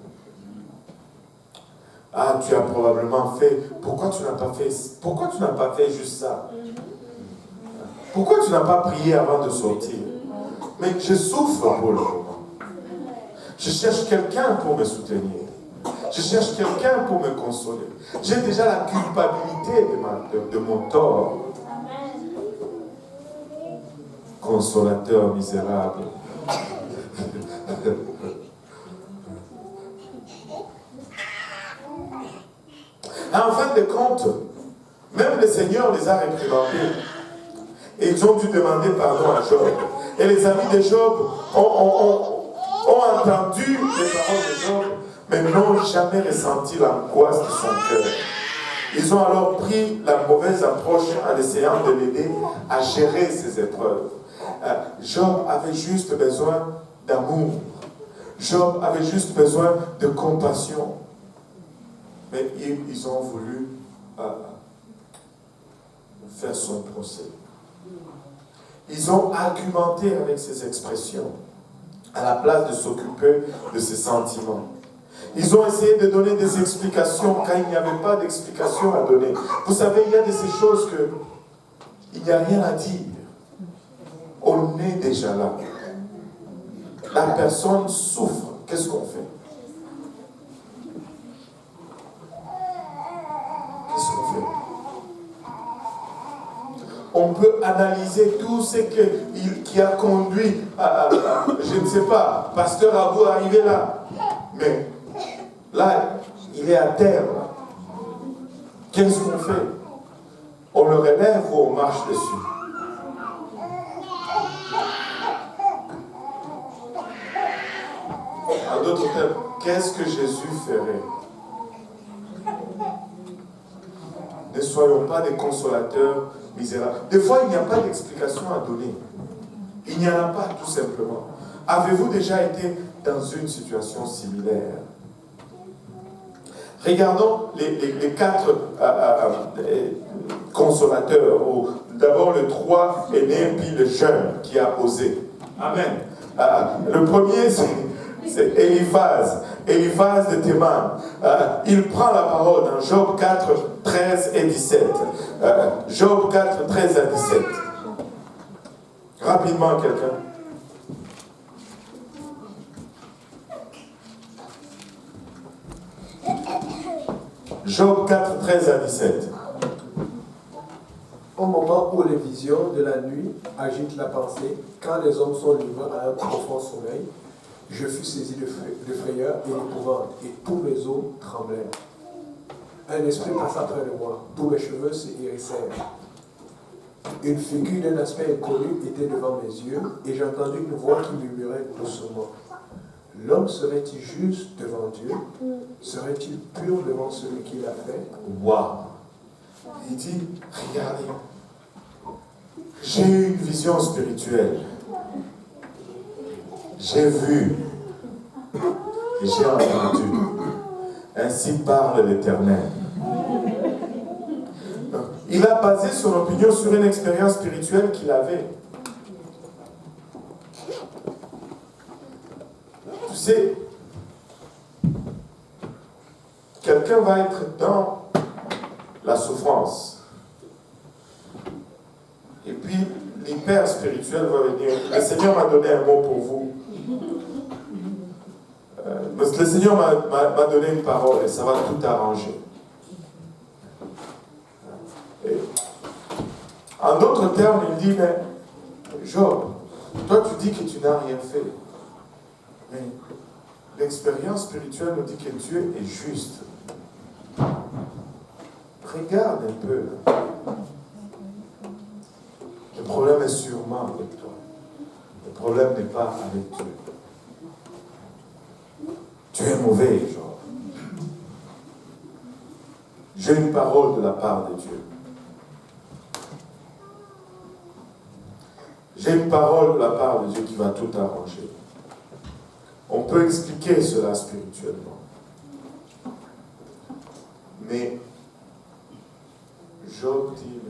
Ah, tu as probablement fait. Pourquoi tu n'as pas fait juste ça? Pourquoi tu n'as pas prié avant de sortir? Mais je souffre pour le moment. Je cherche quelqu'un pour me soutenir. Je cherche quelqu'un pour me consoler. J'ai déjà la culpabilité de mon tort. Consolateur misérable. En fin de compte, même le Seigneur les a réprimandés. Et ils ont dû demander pardon à Job. Et les amis de Job ont entendu les paroles de Job, mais n'ont jamais ressenti l'angoisse de son cœur. Ils ont alors pris la mauvaise approche en essayant de l'aider à gérer ses épreuves. Job avait juste besoin d'amour. Job avait juste besoin de compassion. Mais ils ont voulu faire son procès. Ils ont argumenté avec ses expressions à la place de s'occuper de ses sentiments. Ils ont essayé de donner des explications quand il n'y avait pas d'explication à donner. Vous savez, il y a de ces choses que il n'y a rien à dire. On est déjà là. La personne souffre. Qu'est-ce qu'on fait? Qu'est-ce qu'on fait? On peut analyser tout ce qui a conduit à je ne sais pas, Pasteur Abou arrivé là. Mais là, il est à terre. Qu'est-ce qu'on fait? On le relève ou on marche dessus? consolateurs, qu'est-ce que Jésus ferait? Ne soyons pas des consolateurs misérables. Des fois, il n'y a pas d'explication à donner. Il n'y en a pas, tout simplement. Avez-vous déjà été dans une situation similaire? Regardons les 4 consolateurs. D'abord, le 3 est né, puis le jeune qui a osé. Amen. Le premier, c'est Eliphaz. Eliphaz de Théman. Il prend la parole dans Job 4, 13 et 17. Job 4, 13 à 17. Rapidement, quelqu'un. Job 4, 13 à 17. Au moment où les visions de la nuit agitent la pensée, quand les hommes sont livrés à un profond sommeil, je fus saisi de frayeur et d'épouvante, et tous mes os tremblèrent. Un esprit passa près de moi, tous mes cheveux se hérissèrent. Une figure d'un aspect inconnu était devant mes yeux, et j'entendis une voix qui murmurait doucement. L'homme serait-il juste devant Dieu? Serait-il pur devant celui qui l'a fait? Waouh! Il dit, regardez, j'ai eu une vision spirituelle. J'ai vu et j'ai entendu. Ainsi parle l'Éternel. Il a basé son opinion sur une expérience spirituelle qu'il avait. Tu sais, quelqu'un va être dans la souffrance. Et puis, l'hyper spirituel va venir. Le Seigneur m'a donné un mot pour vous. Le Seigneur m'a donné une parole et ça va tout arranger. Et, en d'autres termes, il dit, mais Job, toi tu dis que tu n'as rien fait. Mais l'expérience spirituelle nous dit que Dieu est juste. Regarde un peu. Le problème est sûrement avec toi. Le problème n'est pas avec Dieu. Tu es mauvais, Job. J'ai une parole de la part de Dieu. J'ai une parole de la part de Dieu qui va tout arranger. On peut expliquer cela spirituellement. Mais Job dit,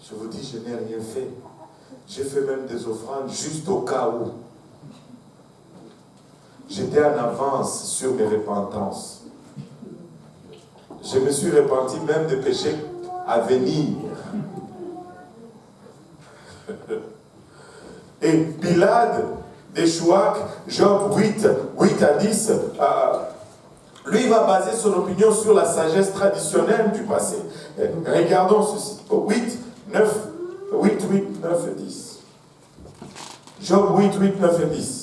je vous dis, je n'ai rien fait. J'ai fait même des offrandes juste au cas où. J'étais en avance sur mes repentances. Je me suis repenti même des péchés à venir. Et Bilhad de Chouac, Job 8 à 10, lui va baser son opinion sur la sagesse traditionnelle du passé. Regardons ceci. 8, 9 et 10. Job 8, 9 et 10.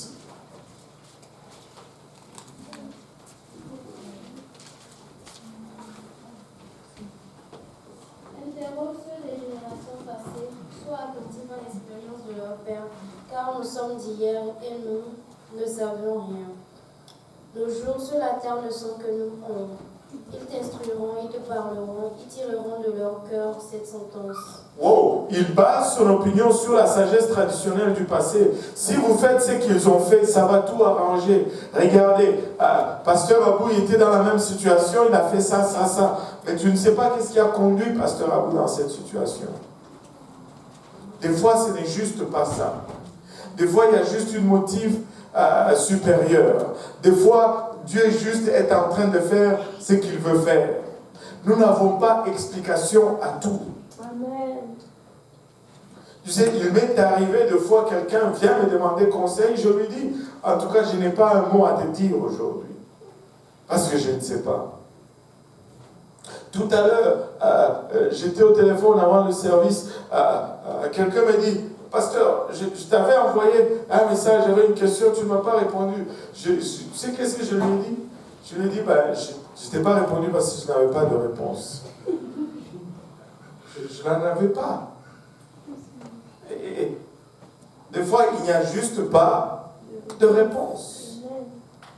Interroge ceux des générations passées, soit attentifs à l'expérience de leur père, car nous sommes d'hier et nous ne savions rien. Nos jours sur la terre ne sont que nous ombres. Ils t'instruiront, ils te parleront, ils tireront de leur cœur cette sentence. Wow, il base son opinion sur la sagesse traditionnelle du passé. Si vous faites ce qu'ils ont fait, ça va tout arranger. Regardez, Pasteur Abou était dans la même situation, il a fait ça. Mais tu ne sais pas qu'est-ce qui a conduit Pasteur Abou dans cette situation. Des fois, ce n'est juste pas ça. Des fois, il y a juste une motif supérieur. Des fois, Dieu juste est en train de faire ce qu'il veut faire. Nous n'avons pas explication à tout. Amen. Tu sais, il m'est arrivé de fois, quelqu'un vient me demander conseil, je lui dis, en tout cas, je n'ai pas un mot à te dire aujourd'hui. Parce que je ne sais pas. Tout à l'heure, j'étais au téléphone avant le service, quelqu'un m'a dit, Pasteur, je t'avais envoyé un message, j'avais une question, tu ne m'as pas répondu. Tu sais qu'est-ce que je lui ai dit? Je lui ai dit, je ne t'ai pas répondu parce que je n'avais pas de réponse. Je n'en avais pas. Et des fois, il n'y a juste pas de réponse.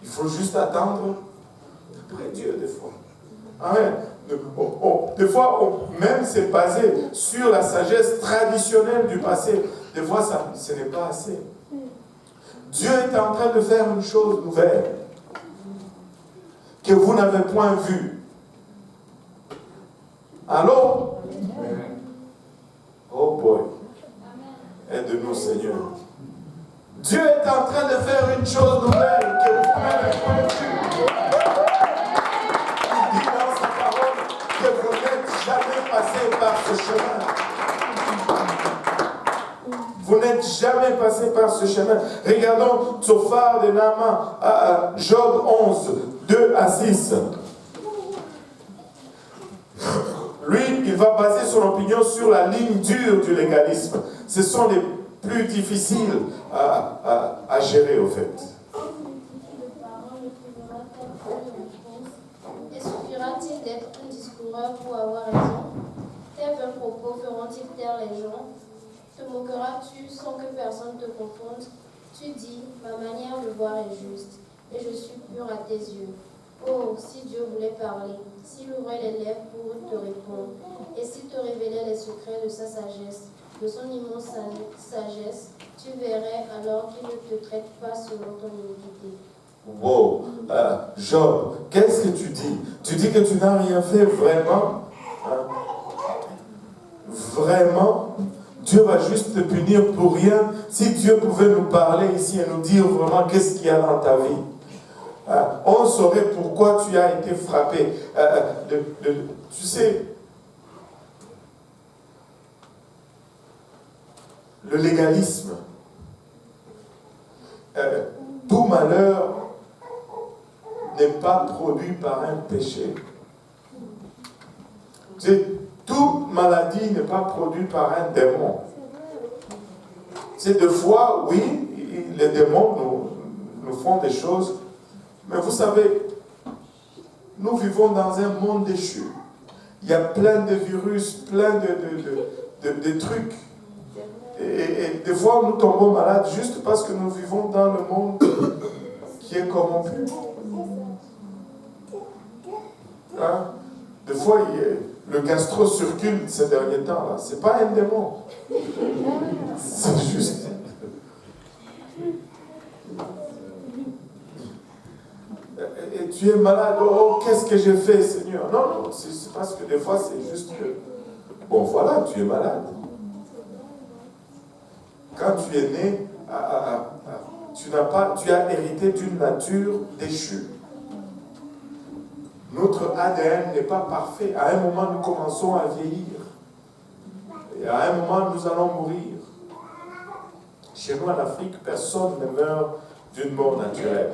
Il faut juste attendre après Dieu des fois. Amen. Des fois, même c'est basé sur la sagesse traditionnelle du passé. Des fois, ce n'est pas assez. Dieu est en train de faire une chose nouvelle que vous n'avez point vue. Allô? Oh boy. Aide-nous, Seigneur. Dieu est en train de faire une chose nouvelle que vous n'avez point vue. Il dit dans sa parole que vous n'êtes jamais passé par ce chemin. Vous n'êtes jamais passé par ce chemin. Regardons Tsophar de Naaman, Job 11, 2 à 6. Lui, il va baser son opinion sur la ligne dure du légalisme. Ce sont les plus difficiles à gérer, au fait. Et suffira-t-il d'être un discoureur pour avoir raison? Tes vains propos feront-ils taire les gens? Te moqueras-tu sans que personne te confonde? Tu dis, ma manière de voir est juste, et je suis pur à tes yeux. Oh, si Dieu voulait parler, s'il ouvrait les lèvres pour te répondre, et s'il te révélait les secrets de sa sagesse, de son immense sagesse, tu verrais alors qu'il ne te traite pas selon ton iniquité. Wow. Job, qu'est-ce que tu dis? Tu dis que tu n'as rien fait vraiment? Vraiment? Dieu va juste te punir pour rien. Si Dieu pouvait nous parler ici et nous dire vraiment qu'est-ce qu'il y a dans ta vie, on saurait pourquoi tu as été frappé. Tu sais, le légalisme, tout malheur n'est pas produit par un péché. Tu sais, toute maladie n'est pas produite par un démon. C'est des fois, oui, les démons nous font des choses, mais vous savez, nous vivons dans un monde déchu. Il y a plein de virus, plein de trucs. Et des fois, nous tombons malades juste parce que nous vivons dans le monde qui est corrompu. Hein? Des fois, le gastro circule ces derniers temps. Ce n'est pas un démon. C'est juste. Et tu es malade. Oh, qu'est-ce que j'ai fait, Seigneur? Non, c'est parce que des fois, c'est juste que... Bon, voilà, tu es malade. Quand tu es né, tu as hérité d'une nature déchue. Notre ADN n'est pas parfait. À un moment, nous commençons à vieillir. Et à un moment, nous allons mourir. Chez nous, en Afrique, personne ne meurt d'une mort naturelle.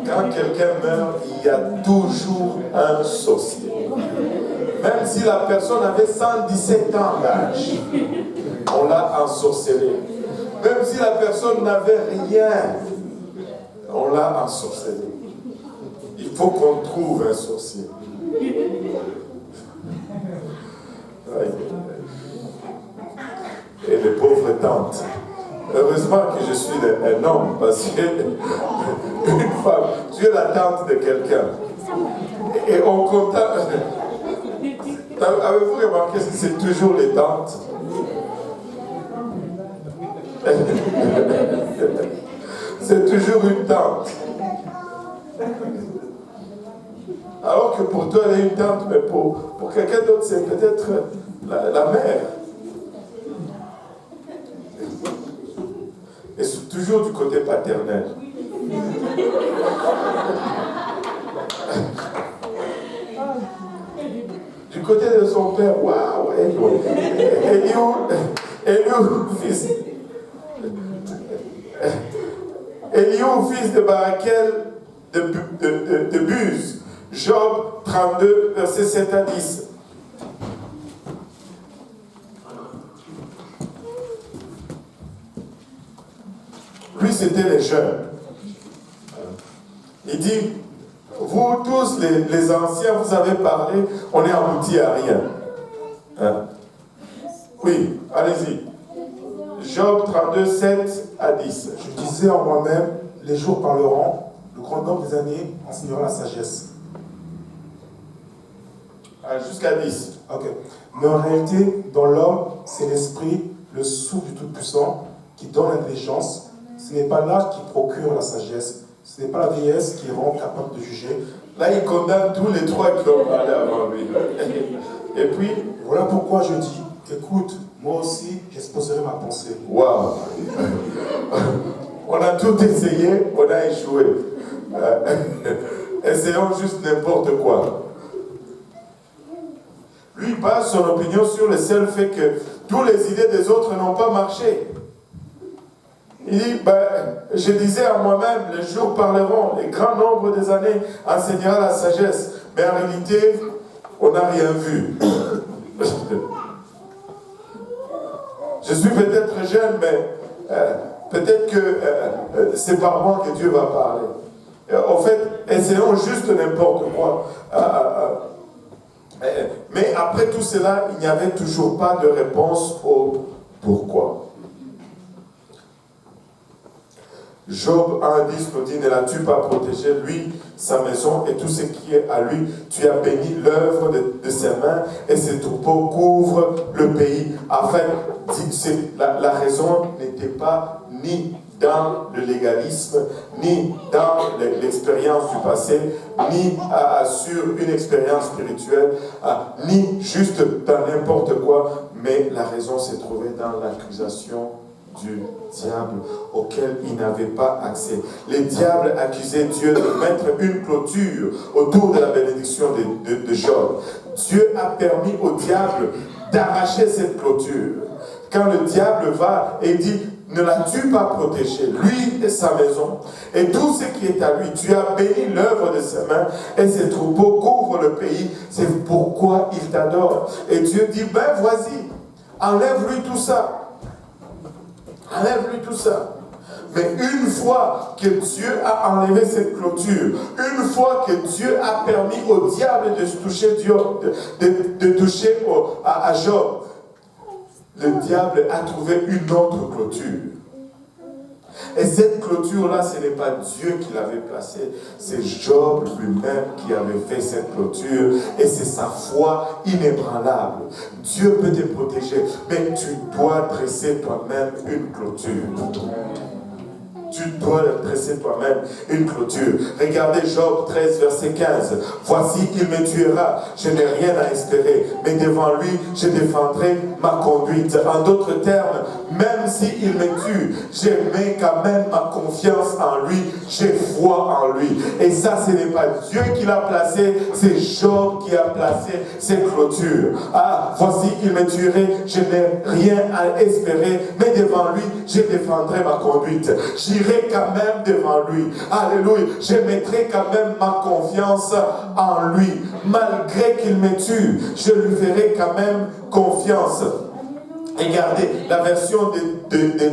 Quand quelqu'un meurt, il y a toujours un sorcier. Même si la personne avait 117 ans d'âge, on l'a ensorcelé. Même si la personne n'avait rien, on l'a ensorcelé. Il faut qu'on trouve un sorcier. Et les pauvres tantes. Heureusement que je suis un homme, parce que une femme, tu es la tante de quelqu'un. Et on compte. Avez-vous remarqué que c'est toujours les tantes? C'est toujours une tante. Alors que pour toi, elle est une tante, mais pour quelqu'un d'autre, c'est peut-être la mère. Et c'est toujours du côté paternel. Du côté de son père, waouh, Eliou, fils de Barakel de Buz. Job 32, versets 7 à 10. Lui, c'était les jeunes. Il dit, vous tous, les anciens, vous avez parlé, on est abouti à rien. Hein? Oui, allez-y. Job 32, 7 à 10. Je disais en moi-même, les jours parleront, Le grand nombre des années enseignera la sagesse. Jusqu'à 10. Ok. Mais en réalité, dans l'homme, c'est l'esprit, le souffle du Tout-Puissant qui donne l'intelligence. Ce n'est pas l'âge qui procure la sagesse. Ce n'est pas la vieillesse qui rend capable de juger. Là, il condamne tous les trois qui ont parlé avant lui. Et puis, Voilà pourquoi je dis, écoute, moi aussi, j'exposerai ma pensée. waouh. On a tout essayé, on a échoué. Essayons juste n'importe quoi. Lui base son opinion sur le seul fait que toutes les idées des autres n'ont pas marché. Il dit, je disais à moi-même, les jours parleront, les grands nombres des années enseignera la sagesse. Mais en réalité, on n'a rien vu. Je suis peut-être jeune, mais peut-être que c'est par moi que Dieu va parler. En fait, essayons juste n'importe quoi. Mais après tout cela, il n'y avait toujours pas de réponse au pourquoi. Job 1,10 nous dit, ne l'as-tu pas protégé, lui, sa maison et tout ce qui est à lui? Tu as béni l'œuvre de ses mains et ses troupeaux couvrent le pays. Afin, la raison n'était pas ni dans le légalisme, ni dans l'expérience du passé, ni sur une expérience spirituelle, ni juste dans n'importe quoi, mais la raison s'est trouvée dans l'accusation du diable auquel il n'avait pas accès. Les diables accusaient Dieu de mettre une clôture autour de la bénédiction de Job. Dieu a permis au diable d'arracher cette clôture. Quand le diable va et dit, ne l'as-tu pas protégé, lui et sa maison, et tout ce qui est à lui, tu as béni l'œuvre de ses mains, et ses troupeaux couvrent le pays, c'est pourquoi il t'adore. Et Dieu dit, vas-y, enlève-lui tout ça. Enlève-lui tout ça. Mais une fois que Dieu a enlevé cette clôture, une fois que Dieu a permis au diable de toucher de toucher à Job, le diable a trouvé une autre clôture. Et cette clôture-là, ce n'est pas Dieu qui l'avait placée, c'est Job lui-même qui avait fait cette clôture. Et c'est sa foi inébranlable. Dieu peut te protéger, mais tu dois dresser toi-même une clôture. Tu dois dresser toi-même une clôture. Regardez Job 13, verset 15. Voici, il me tuera. Je n'ai rien à espérer. Mais devant lui, je défendrai ma conduite. En d'autres termes, même s'il me tue, je mets quand même ma confiance en lui. J'ai foi en lui. Et ça, ce n'est pas Dieu qui l'a placé, c'est Job qui a placé cette clôture. Voici, il me tuerait. Je n'ai rien à espérer. Mais devant lui, je défendrai ma conduite. J'irai quand même devant lui. Alléluia. Je mettrai quand même ma confiance en lui. Malgré qu'il me tue, je lui ferai quand même confiance. Regardez, la version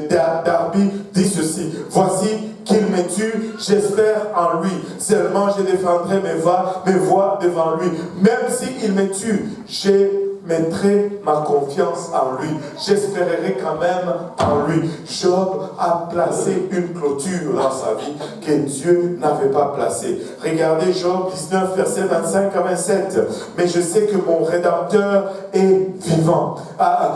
d'Arby dit ceci. Voici qu'il me tue, j'espère en lui. Seulement je défendrai mes voix devant lui. Même s'il me tue, je mettrai ma confiance en lui. J'espérerai quand même en lui. Job a placé une clôture dans sa vie que Dieu n'avait pas placée. Regardez Job 19, versets 25 à 27. Mais je sais que mon Rédempteur est vivant.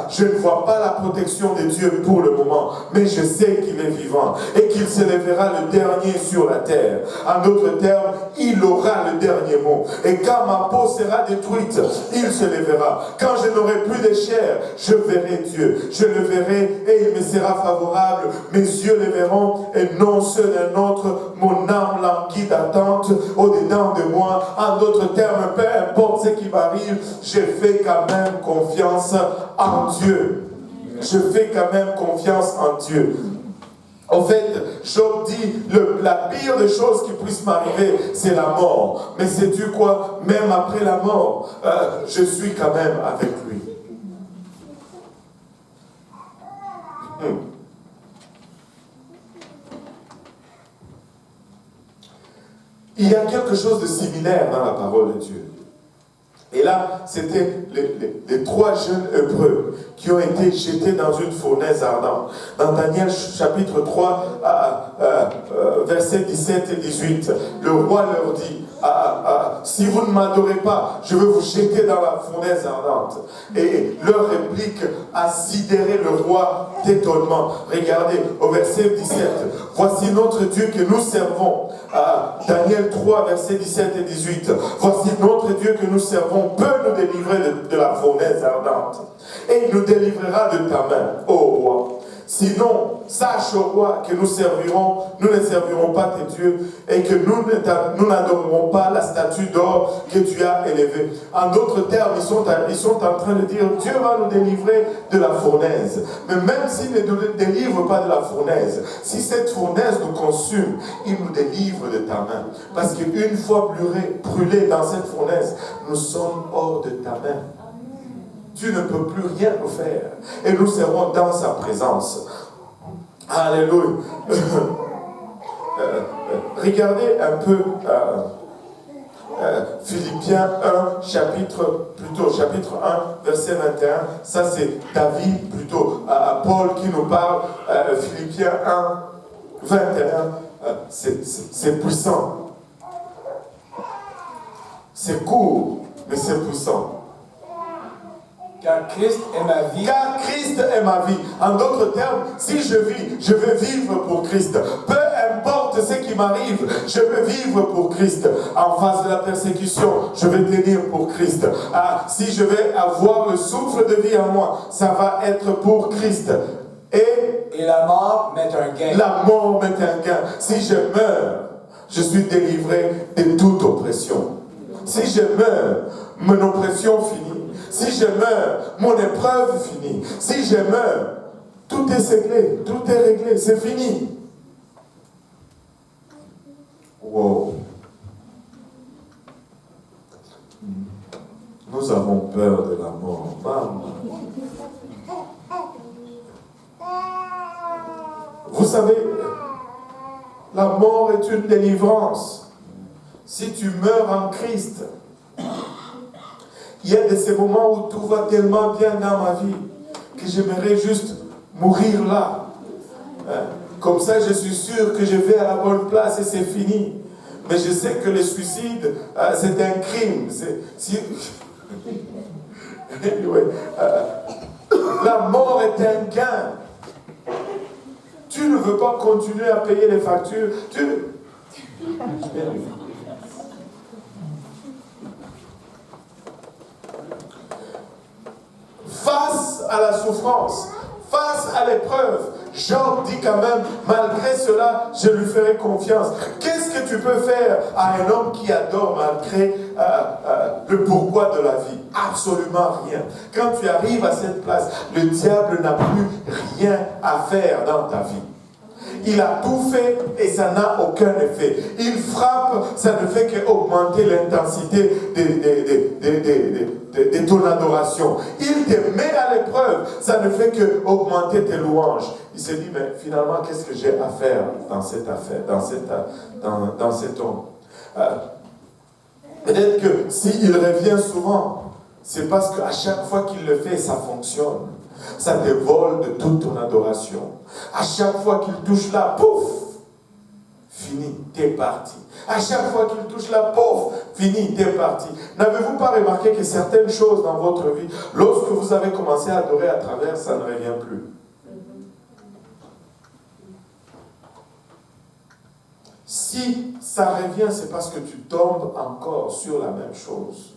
Je ne vois pas la protection de Dieu pour le moment, mais je sais qu'il est vivant et qu'il se lèvera le dernier sur la terre. En d'autres termes, il aura le dernier mot. Et quand ma peau sera détruite, il se lèvera. Quand je n'aurai plus de chair, je verrai Dieu. Je le verrai et il me sera favorable. Mes yeux le verront et non ceux d'un autre. Mon âme languit d'attente au-dedans de moi. En d'autres termes, peu importe ce qui m'arrive, je fais quand même confiance en Dieu. Je fais quand même confiance en Dieu. En fait, Job dit, la pire des choses qui puisse m'arriver, c'est la mort. Mais sais-tu quoi? Même après la mort, je suis quand même avec lui. Il y a quelque chose de similaire dans la parole de Dieu. Et là, c'était les 3 jeunes Hébreux qui ont été jetés dans une fournaise ardente. Dans Daniel chapitre 3, versets 17 et 18, le roi leur dit, si vous ne m'adorez pas, je vais vous jeter dans la fournaise ardente. Et leur réplique a sidéré le roi d'étonnement. Regardez au verset 17, voici notre Dieu que nous servons. Daniel 3, versets 17 et 18, voici notre Dieu que nous servons peut nous délivrer de la fournaise ardente. Et il nous délivrera de ta main, ô roi. Sinon, sache au roi que nous ne servirons pas tes dieux et que nous n'adorerons pas la statue d'or que tu as élevée. En d'autres termes, ils sont en train de dire, Dieu va nous délivrer de la fournaise. Mais même s'il ne nous délivre pas de la fournaise, si cette fournaise nous consume, il nous délivre de ta main. Parce qu'une fois brûlés dans cette fournaise, nous sommes hors de ta main. Tu ne peux plus rien nous faire. Et nous serons dans sa présence. Alléluia. Regardez un peu Philippiens 1, chapitre 1, verset 21. Ça, c'est David, plutôt Paul qui nous parle. Philippiens 1, 21. C'est puissant. C'est court, mais c'est puissant. Car Christ est ma vie. Car Christ est ma vie. En d'autres termes, si je vis, je veux vivre pour Christ. Peu importe ce qui m'arrive, je veux vivre pour Christ. En face de la persécution, je vais tenir pour Christ. Si je vais avoir le souffle de vie en moi, ça va être pour Christ. Et la mort m'est un gain. La mort m'est un gain. Si je meurs, je suis délivré de toute oppression. Si je meurs, mon oppression finit. Si je meurs, mon épreuve finit. Si je meurs, tout est réglé, c'est fini. Wow. Nous avons peur de la mort. Vous savez, la mort est une délivrance. Si tu meurs en Christ, il y a de ces moments où tout va tellement bien dans ma vie que j'aimerais juste mourir là. Comme ça, je suis sûr que je vais à la bonne place et c'est fini. Mais je sais que le suicide, c'est un crime. La mort est un gain. Tu ne veux pas continuer à payer les factures. Face à la souffrance, face à l'épreuve, Job dit quand même, malgré cela, je lui ferai confiance. Qu'est-ce que tu peux faire à un homme qui adore malgré le pourquoi de la vie? Absolument rien. Quand tu arrives à cette place, le diable n'a plus rien à faire dans ta vie. Il a tout fait et ça n'a aucun effet. Il frappe, ça ne fait qu'augmenter l'intensité de ton adoration. Il te met à l'épreuve, ça ne fait qu'augmenter tes louanges. Il se dit, mais finalement, qu'est-ce que j'ai à faire dans cette affaire, dans cet homme? Peut-être que s'il revient souvent, c'est parce qu'à chaque fois qu'il le fait, ça fonctionne. Ça te vole de toute ton adoration. À chaque fois qu'il touche là, pouf, fini, t'es parti. À chaque fois qu'il touche là, pouf, fini, t'es parti. N'avez-vous pas remarqué que certaines choses dans votre vie, lorsque vous avez commencé à adorer à travers, ça ne revient plus? Si ça revient, c'est parce que tu tombes encore sur la même chose.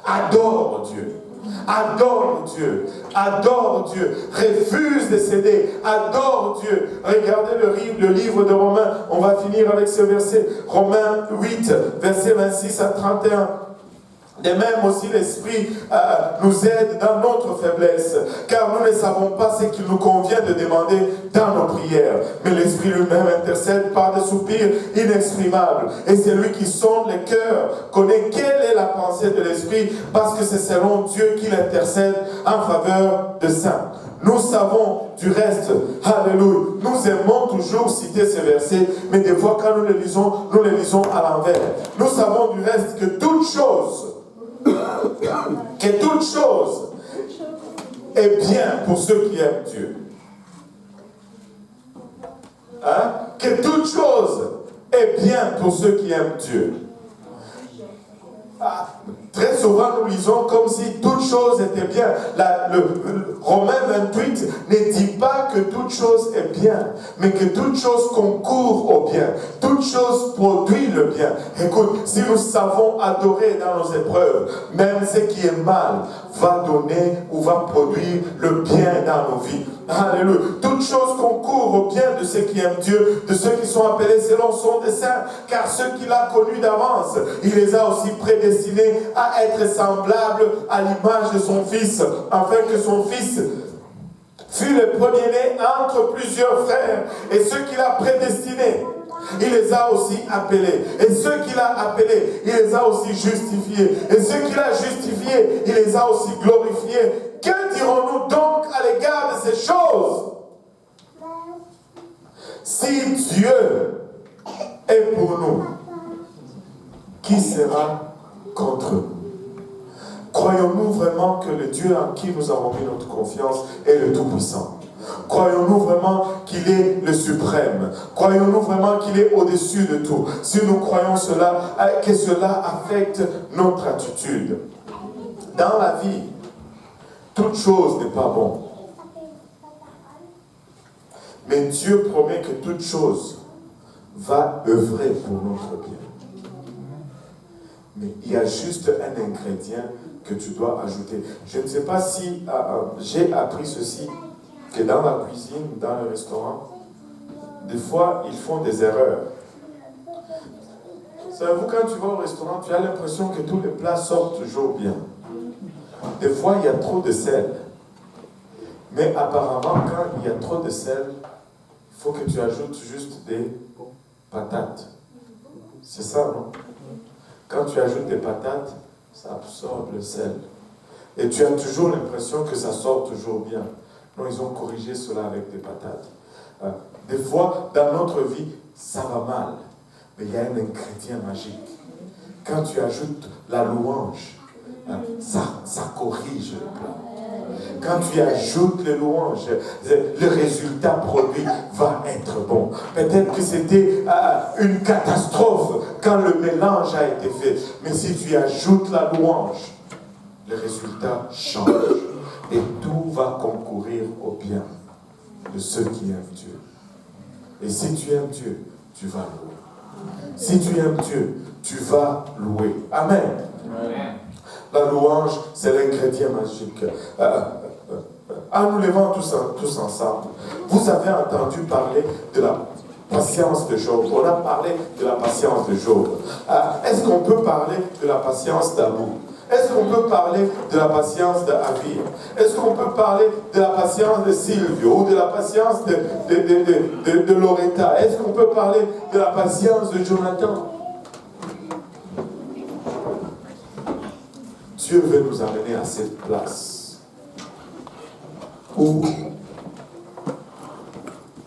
Adore Dieu. Adore Dieu, adore Dieu, refuse de céder, adore Dieu. Regardez le livre de Romains, on va finir avec ce verset, Romains 8, verset 26 à 31. De même aussi l'Esprit nous aide dans notre faiblesse, car nous ne savons pas ce qu'il nous convient de demander dans nos prières. Mais l'Esprit lui-même intercède par des soupirs inexprimables. Et c'est lui qui sonde les cœurs, connaît quelle est la pensée de l'Esprit, parce que c'est selon Dieu qu'il intercède en faveur de saints. Nous savons du reste, alléluia, nous aimons toujours citer ces versets, mais des fois quand nous les lisons à l'envers. Nous savons du reste que toute chose que toute chose est bien pour ceux qui aiment Dieu. Hein? Que toute chose est bien pour ceux qui aiment Dieu. Ah, très souvent, nous lisons comme si toute chose était bien. Le Romains 28 ne dit pas que toute chose est bien, mais que toute chose concourt au bien. Toute chose produit le bien. Écoute, si nous savons adorer dans nos épreuves, même ce qui est mal va donner ou va produire le bien dans nos vies. Alléluia. Toute chose concourt au bien de ceux qui aiment Dieu, de ceux qui sont appelés selon son dessein, car ceux qu'il a connus d'avance, il les a aussi prédestinés à être semblables à l'image de son Fils, afin que son Fils fût le premier-né entre plusieurs frères. Et ceux qu'il a prédestinés, il les a aussi appelés. Et ceux qu'il a appelés, il les a aussi justifiés. Et ceux qu'il a justifiés, il les a aussi glorifiés. Que dirons-nous donc à l'égard de ces choses? Si Dieu est pour nous, qui sera contre nous? Croyons-nous vraiment que le Dieu en qui nous avons mis notre confiance est le Tout-Puissant? Croyons-nous vraiment qu'il est le suprême? Croyons-nous vraiment qu'il est au-dessus de tout? Si nous croyons cela, que cela affecte notre attitude. Dans la vie, toute chose n'est pas bon. Mais Dieu promet que toute chose va œuvrer pour notre bien. Mais il y a juste un ingrédient que tu dois ajouter. Je ne sais pas si j'ai appris ceci, que dans la cuisine, dans le restaurant, des fois, ils font des erreurs. Savez-vous, quand tu vas au restaurant, tu as l'impression que tous les plats sortent toujours bien. Des fois, il y a trop de sel. Mais apparemment, quand il y a trop de sel, il faut que tu ajoutes juste des patates. C'est ça, non? Quand tu ajoutes des patates, ça absorbe le sel. Et tu as toujours l'impression que ça sort toujours bien. Non, ils ont corrigé cela avec des patates. Des fois, dans notre vie, ça va mal. Mais il y a un ingrédient magique. Quand tu ajoutes la louange, ça corrige le plat. Quand tu ajoutes les louanges, le résultat produit va être bon. Peut-être que c'était une catastrophe quand le mélange a été fait. Mais si tu ajoutes la louange, le résultat change. Et tout va concourir au bien de ceux qui aiment Dieu. Et si tu aimes Dieu, tu vas louer. Si tu aimes Dieu, tu vas louer. Amen. Amen. La louange, c'est l'ingrédient magique. En nous levant tous ensemble, vous avez entendu parler de la patience de Job. On a parlé de la patience de Job. Est-ce qu'on peut parler de la patience d'Abou? Est-ce qu'on peut parler de la patience d'Avir? Est-ce qu'on peut parler de la patience de Silvio ou de la patience de Loretta? Est-ce qu'on peut parler de la patience de Jonathan? Dieu veut nous amener à cette place où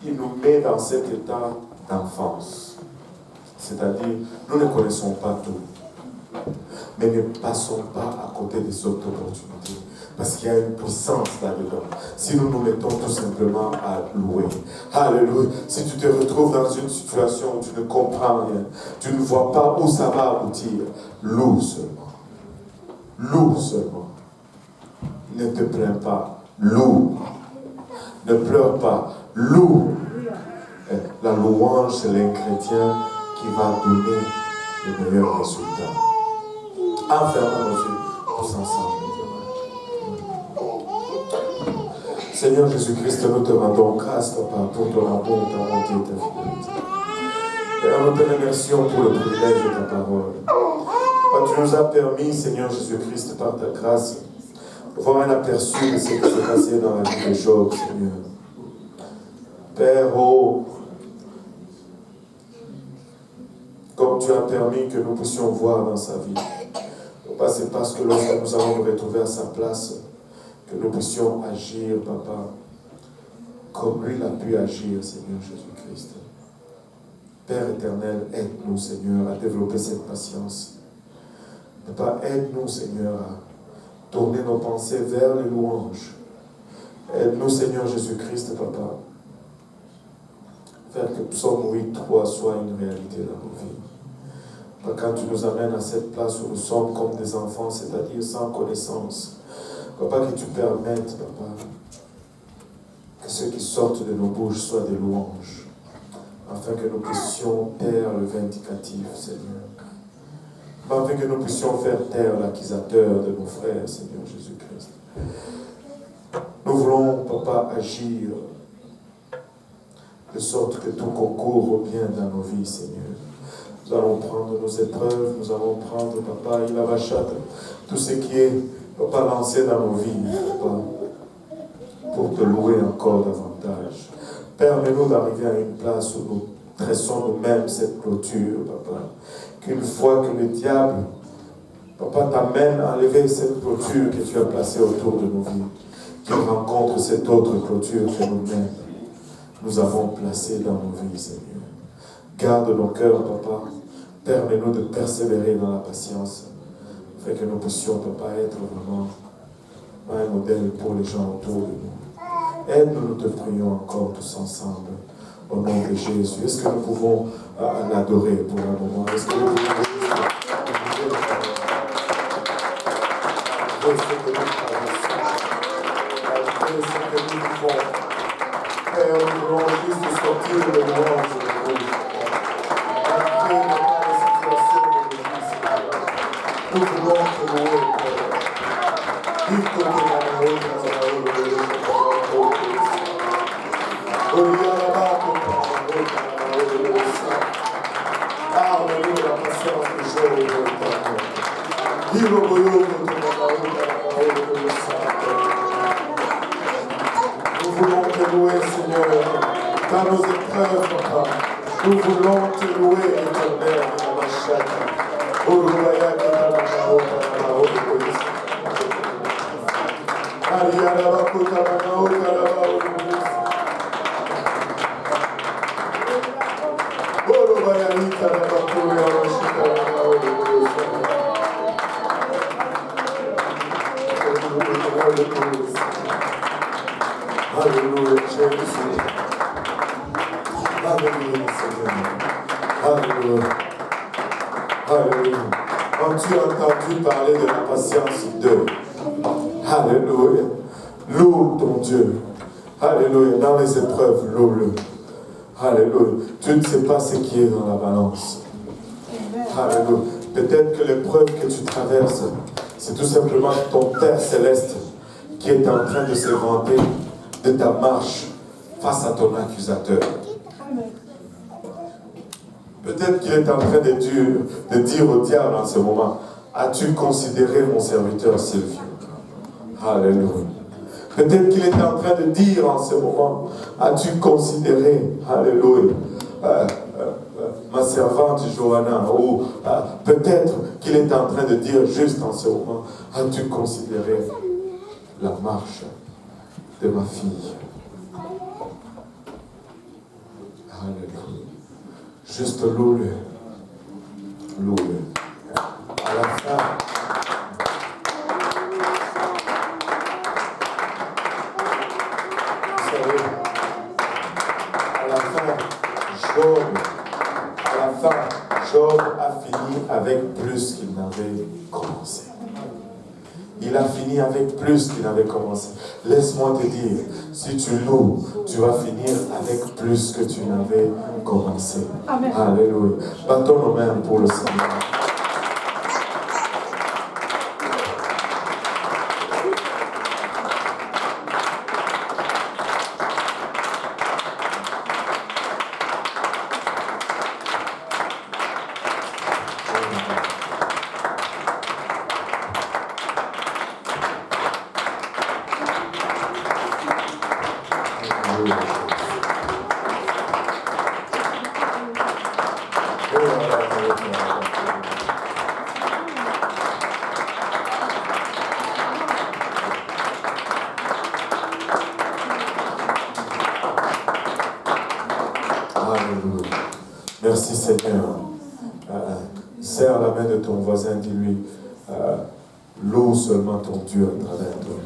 il nous met dans cet état d'enfance. C'est-à-dire, nous ne connaissons pas tout. Mais ne passons pas à côté des autres opportunités. Parce qu'il y a une puissance là-dedans. Si nous nous mettons tout simplement à louer. Alléluia. Si tu te retrouves dans une situation où tu ne comprends rien, tu ne vois pas où ça va aboutir, loue seulement. Loue seulement. Ne te plains pas. Loue. Ne pleure pas. Loue. La louange, c'est l'ingrédient qui va donner le meilleur résultat. En fermant nos yeux, tous ensemble. Seigneur Jésus-Christ, nous te rendons grâce, Papa, pour ton amour, ta bonté et ta fidélité. Et nous te remercions pour le privilège de ta parole. Papa, tu nous as permis, Seigneur Jésus-Christ, par ta grâce, de voir un aperçu de ce qui s'est passé dans la vie de Job, Seigneur. Père, oh, comme tu as permis que nous puissions voir dans sa vie. Papa, c'est parce que lorsque nous allons nous retrouver à sa place, que nous puissions agir, Papa, comme lui a pu agir, Seigneur Jésus-Christ. Père éternel, aide-nous, Seigneur, à développer cette patience. Papa, aide-nous, Seigneur, tourner nos pensées vers les louanges. Aide-nous, Seigneur Jésus-Christ, Papa, faire que Psaume 8.3 soit une réalité dans nos vies. Quand tu nous amènes à cette place où nous sommes comme des enfants, c'est-à-dire sans connaissance, Papa, que tu permettes, Papa, que ce qui sortent de nos bouches soient des louanges, afin que nous puissions taire le vindicatif, Seigneur. Afin que nous puissions faire taire l'accusateur de nos frères, Seigneur Jésus-Christ. Nous voulons, Papa, agir de sorte que tout concourt au bien dans nos vies, Seigneur. Nous allons prendre nos épreuves, nous allons prendre, Papa, Ilavachat, tout ce qui est, Papa, lancé dans nos vies, Papa, pour te louer encore davantage. Permets-nous d'arriver à une place où nous tressons nous-mêmes cette clôture, Papa. Qu'une fois que le diable, Papa, t'amène à enlever cette clôture que tu as placée autour de nos vies, qu'il rencontre cette autre clôture que nous-mêmes, nous avons placée dans nos vies, Seigneur. Garde nos cœurs, Papa. Permets-nous de persévérer dans la patience, afin que nous puissions, Papa, être vraiment un modèle pour les gens autour de nous. Aide-nous, nous te prions encore tous ensemble, au nom de Jésus. Est-ce que nous pouvons l'adorer pour un moment? Est-ce que nous pouvons Père, nous voulons juste sortir de louange de nous. Malgré la situation de nos vies, Seigneur. Nous voulons te louer, Père. Vive ton témoignage, Alléluia, la patience de Job et de l'éternel. Vive au royaume de ton Nous voulons te louer, Seigneur, dans nos épreuves, Papa. Nous voulons te louer, éternel, dans ma chatte. Au royaume de Alléluia, Jésus. Alléluia, Seigneur. Alléluia. Alléluia. As-tu entendu parler de la patience d'eux? Alléluia. Loue ton Dieu. Alléluia. Dans les épreuves, loue-le. Alléluia. Tu ne sais pas ce qui est dans la balance. Alléluia. Peut-être que l'épreuve que tu traverses, c'est tout simplement ton Père Céleste qui est en train de se vanter de ta marche face à ton accusateur. Peut-être qu'il est en train de dire au diable en ce moment, as-tu considéré mon serviteur Sylvie? Alléluia. Peut-être qu'il est en train de dire en ce moment, as-tu considéré, alléluia, ma servante Johanna? Ou peut-être qu'il est en train de dire juste en ce moment, as-tu considéré la marche de ma fille? Alléluia. Juste loue-le. Loue-le. À la fin, vous savez, à la fin, Job a fini avec plus qu'il n'avait commencé. Il a fini avec plus qu'il avait commencé. Laisse-moi te dire, si tu loues, tu vas finir avec plus que tu n'avais commencé. Amen. Alléluia. Battons nos mains pour le Seigneur. Merci Seigneur. Serre la main de ton voisin, dis-lui, Loue seulement ton Dieu à travers toi.